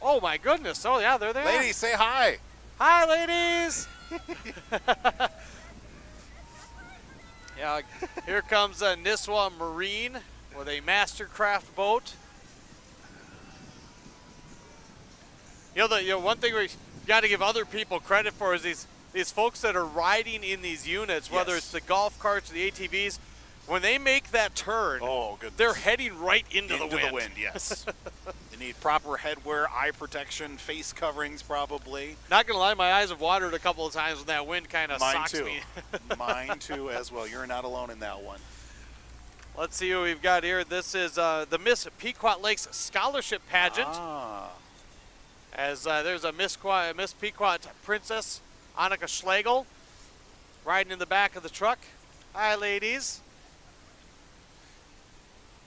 Oh my goodness! Oh yeah, they're there. Ladies, say hi. Hi, ladies. Yeah, here comes Nisswa Marine with a Mastercraft boat. One thing we got to give other people credit for is these folks that are riding in these units, whether it's the golf carts or the ATVs. When they make that turn, they're heading right into the wind. Yes. They need proper headwear, eye protection, face coverings probably. Not going to lie, my eyes have watered a couple of times when that wind kind of socks me. Mine too as well. You're not alone in that one. Let's see what we've got here. This is the Miss Pequot Lakes Scholarship Pageant. As there's a Miss Pequot Princess, Annika Schlegel, riding in the back of the truck. Hi, ladies.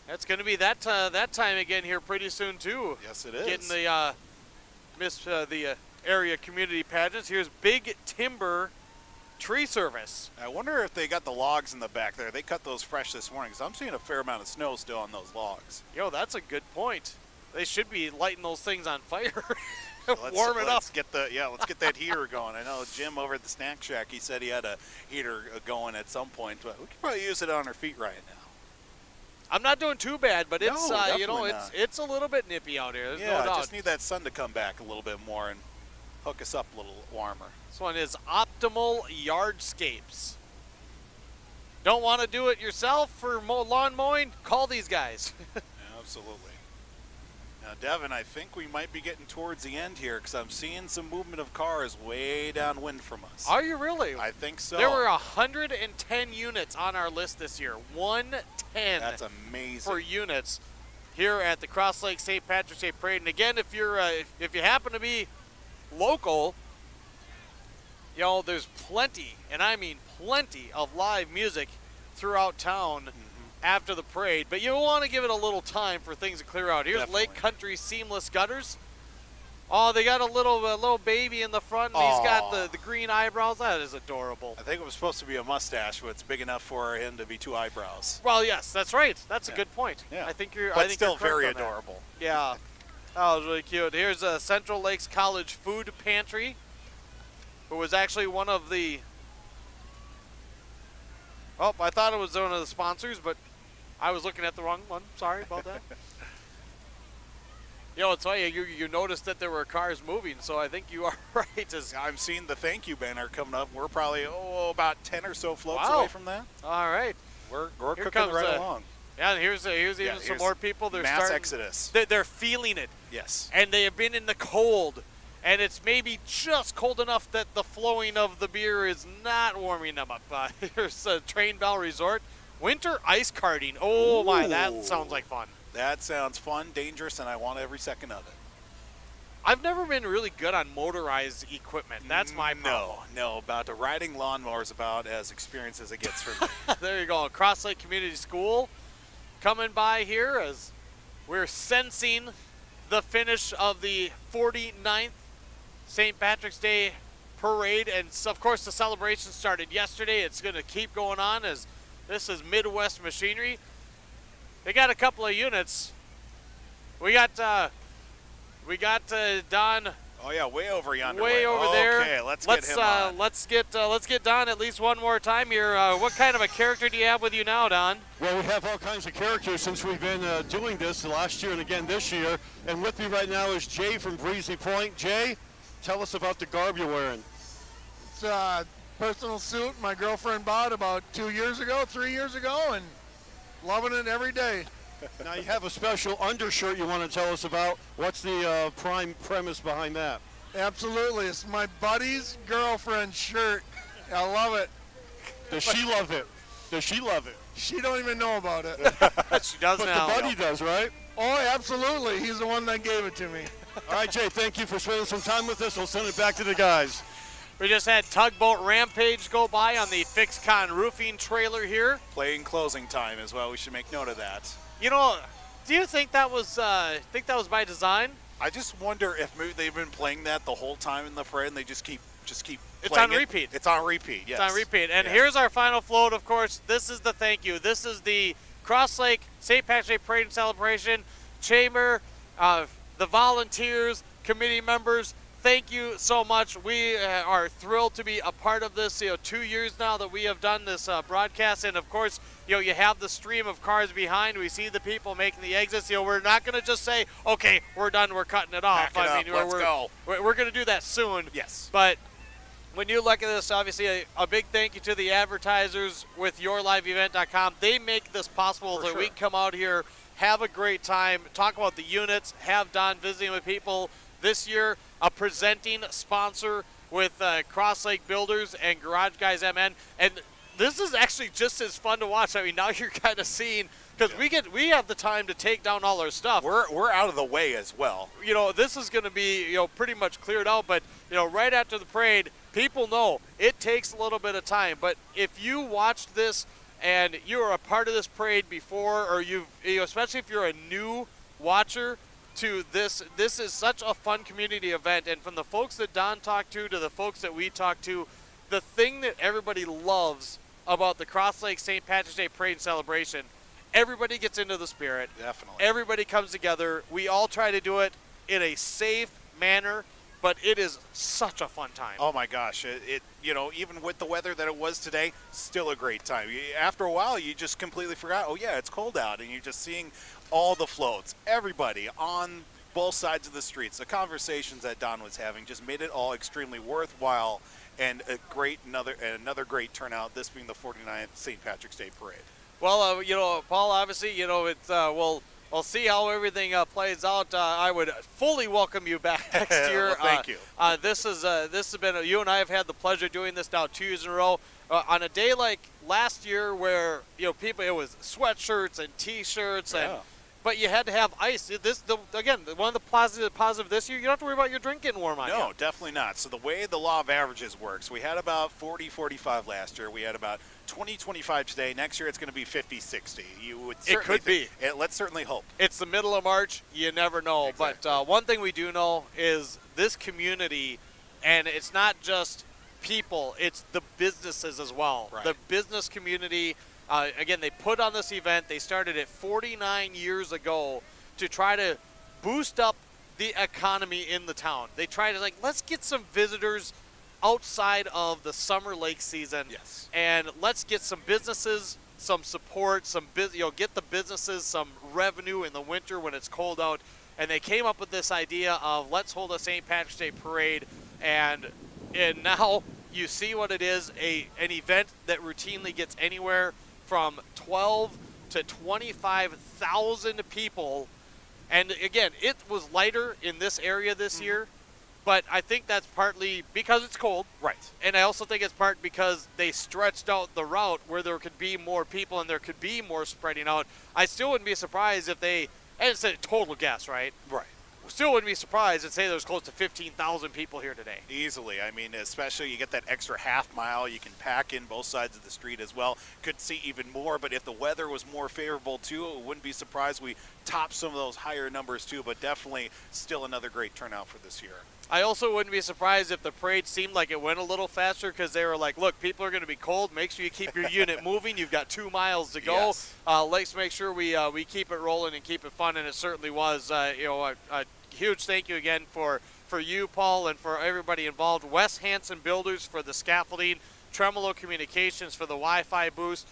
It's going to be that time again here pretty soon too. Yes, it is. Getting the area community pageants. Here's Big Timber Tree Service. I wonder if they got the logs in the back there. They cut those fresh this morning, because I'm seeing a fair amount of snow still on those logs. That's a good point. They should be lighting those things on fire. Let's Warm it up. Let's get that heater going. I know Jim over at the Snack Shack, he said he had a heater going at some point, but we could probably use it on our feet right now. I'm not doing too bad, but it's definitely it's a little bit nippy out here. There's no doubt. Just need that sun to come back a little bit more and hook us up a little warmer. This one is Optimal Yardscapes. Don't want to do it yourself for lawn mowing? Call these guys. Absolutely. Now, Devin, I think we might be getting towards the end here, because I'm seeing some movement of cars way downwind from us. Are you really? I think so. There were 110 units on our list this year. 110. That's amazing. For units here at the Crosslake St. Patrick's Day Parade. And again, if you happen to be local, there's plenty, and I mean plenty, of live music throughout town after the parade, but you want to give it a little time for things to clear out. Here's Definitely. Lake Country Seamless Gutters. Oh, they got a little baby in the front, and he's got the green eyebrows. That is adorable. I think it was supposed to be a mustache, but it's big enough for him to be 2 eyebrows. Well, yes, that's right. That's a good point. Yeah. I think you're. But I think still you're correct very on that. adorable. Yeah. That was really cute. Here's Central Lakes College Food Pantry, who was actually one of the. Oh, I thought it was one of the sponsors, but I was looking at the wrong one. Sorry about that. You know, it's funny, you noticed that there were cars moving, so I think you are right. I'm seeing the thank you banner coming up. We're probably, about 10 or so floats Wow. away from that. All right. We're Here cooking comes, right along. Yeah, and here's even some more people. They're mass starting, exodus. They're feeling it. Yes. And they have been in the cold, and it's maybe just cold enough that the flowing of the beer is not warming them up. Here's Train Bell Resort. Winter ice karting. Oh, my, that sounds like fun. That sounds fun, dangerous, and I want every second of it. I've never been really good on motorized equipment. That's my problem. No, about the riding lawnmower is about as experienced as it gets for me. There you go. Crosslake Community School coming by here as we're sensing the finish of the 49th St. Patrick's Day Parade. And, of course, the celebration started yesterday. It's going to keep going on as this is Midwest Machinery. They got a couple of units. We got Don. Oh yeah, way over yonder. Way over there. Okay, let's get him on. Let's get Don at least one more time here. What kind of a character do you have with you now, Don? Well, we have all kinds of characters since we've been doing this last year and again this year. And with me right now is Jay from Breezy Point. Jay, tell us about the garb you're wearing. It's a personal suit my girlfriend bought about 3 years ago, and loving it every day. Now you have a special undershirt you want to tell us about. What's the prime premise behind that? Absolutely, it's my buddy's girlfriend's shirt. I love it. Does she love it? Does she love it? She don't even know about it. She does but now. the buddy does, right? Oh, absolutely. He's the one that gave it to me. All right, Jay, thank you for spending some time with us. We'll send it back to the guys. We just had Tugboat Rampage go by on the FixCon roofing trailer here. Playing closing time as well. We should make note of that. You know, do you think that was by design? I just wonder if maybe they've been playing that the whole time in the parade and they just keep It's on repeat. It's on repeat, yes. It's on repeat. And here's our final float, of course. This is the thank you. This is the Crosslake St. Patrick's Day Parade and Celebration Chamber, the volunteers, committee members. Thank you so much. We are thrilled to be a part of this. 2 years now that we have done this broadcast, and of course, you have the stream of cars behind. We see the people making the exits. We're not going to just say, "Okay, we're done. We're cutting it off." Let's go. We're going to do that soon. Yes. But when you look at this, obviously, a big thank you to the advertisers with YourLiveEvent.com. They make this possible so we can come out here, have a great time, talk about the units, have Don visiting with people. This year, a presenting sponsor with Crosslake Builders and Garage Guys MN. And this is actually just as fun to watch. I mean, now you're kind of seeing, because we have the time to take down all our stuff. We're out of the way as well. This is going to be, pretty much cleared out. But, right after the parade, people know it takes a little bit of time. But if you watched this and you were a part of this parade before, or especially if you're a new watcher, to this is such a fun community event. And from the folks that Don talked to the folks that we talked to, the thing that everybody loves about the Crosslake St. Patrick's Day Parade and Celebration, everybody gets into the spirit. Definitely. Everybody comes together. We all try to do it in a safe manner, but it is such a fun time. Oh my gosh, it even with the weather that it was today, still a great time. After a while, you just completely forgot, oh yeah, it's cold out, and you're just seeing all the floats, everybody on both sides of the streets. The conversations that Don was having just made it all extremely worthwhile, and another great turnout, this being the 49th St. Patrick's Day Parade. Well, Paul, obviously, it's we'll see how everything plays out. I would fully welcome you back next year. Well, thank you. This has been, you and I have had the pleasure of doing this now 2 years in a row. On a day like last year where, people, it was sweatshirts and T-shirts and but you had to have ice. One of the positive this year, you don't have to worry about your drink getting warm on you. No, definitely not. So the way the law of averages works, we had about 40, 45 last year. We had about 20, 25 today. Next year it's going to be 50, 60. You would It could be. Let's certainly hope. It's the middle of March. You never know. Exactly. But one thing we do know is this community, and it's not just people, it's the businesses as well. Right. The business community, again, they put on this event. They started it 49 years ago to try to boost up the economy in the town. They tried to, let's get some visitors outside of the summer lake season. Yes. And let's get some businesses, some support, get the businesses some revenue in the winter when it's cold out. And they came up with this idea of let's hold a St. Patrick's Day parade, and now you see what it is, an event that routinely gets anywhere from 12 to 25,000 people. And again, it was lighter in this area this year, but I think that's partly because it's cold. Right. And I also think it's part because they stretched out the route where there could be more people and there could be more spreading out. I still wouldn't be surprised if they, and it's a total guess, right? Right. Still wouldn't be surprised and say there's close to 15,000 people here today. Easily. I mean, especially you get that extra half mile. You can pack in both sides of the street as well. Could see even more, but if the weather was more favorable too, it wouldn't be surprised we top some of those higher numbers too, but definitely still another great turnout for this year. I also wouldn't be surprised if the parade seemed like it went a little faster because they were like, look, people are going to be cold. Make sure you keep your unit moving. You've got 2 miles to go. Yes. Let's make sure we keep it rolling and keep it fun, and it certainly was. A huge thank you again for you, Paul, and for everybody involved. Wes Hansen Builders for the scaffolding, Tremolo Communications for the Wi-Fi boost,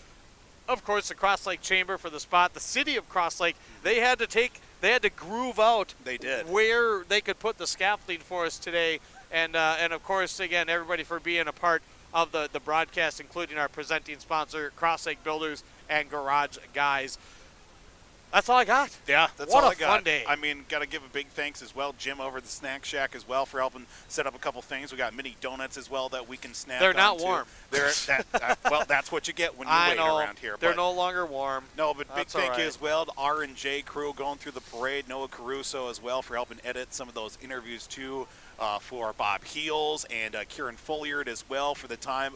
of course, the Crosslake Chamber for the spot. The city of Crosslake, they had to groove out They did. where they could put the scaffolding for us today. And of course, again, everybody for being a part of the broadcast, including our presenting sponsor, Crosslake Builders and Garage Guys. That's all I got. Yeah, that's what all a I got. fun day. I mean, got to give a big thanks as well, Jim over at the Snack Shack as well for helping set up a couple things. We got mini donuts as well that we can snap. They're not onto. warm. Well, that's what you get when you I wait know. around here. They're but no longer warm. No, but big That's all thank you right. as well to R&J crew going through the parade. Noah Caruso as well for helping edit some of those interviews too. For Bob Heels and Kieran Folliard as well for the time.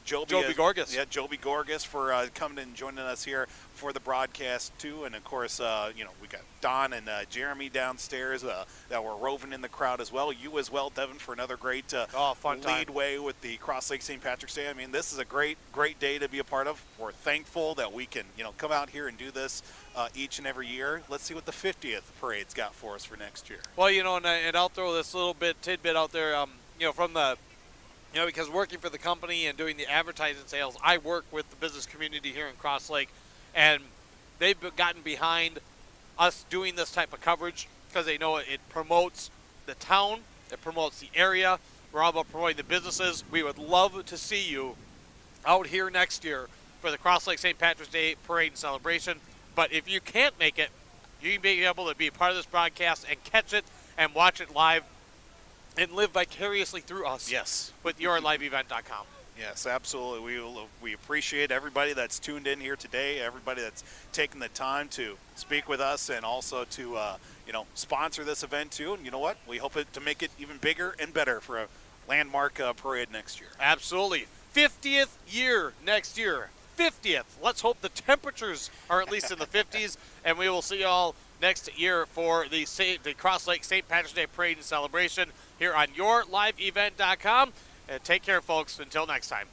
Joby Gorgas. Yeah, Joby Gorgas for coming and joining us here for the broadcast too. And of course, we got Don and Jeremy downstairs that were roving in the crowd as well. You as well, Devin, for another great fun time. lead way with the Crosslake St. Patrick's Day. I mean, this is a great day to be a part of. We're thankful that we can, come out here and do this each and every year. Let's see what the 50th parade's got for us for next year. Well, and I'll throw this little tidbit out there, from the, because working for the company and doing the advertising sales, I work with the business community here in Crosslake, and they've gotten behind us doing this type of coverage because they know it promotes the town, it promotes the area. We're all about promoting the businesses. We would love to see you out here next year for the Crosslake St. Patrick's Day Parade and Celebration. But if you can't make it, you can be able to be a part of this broadcast and catch it and watch it live and live vicariously through us. Yes. With yourliveevent.com. Yes, absolutely. We appreciate everybody that's tuned in here today, everybody that's taken the time to speak with us and also to, sponsor this event too. And you know what? We hope to make it even bigger and better for a landmark parade next year. Absolutely. 50th year next year. 50th. Let's hope the temperatures are at least in the 50s, and we will see you all next year for the Crosslake St. Patrick's Day Parade and Celebration here on yourliveevent.com. And take care, folks. Until next time.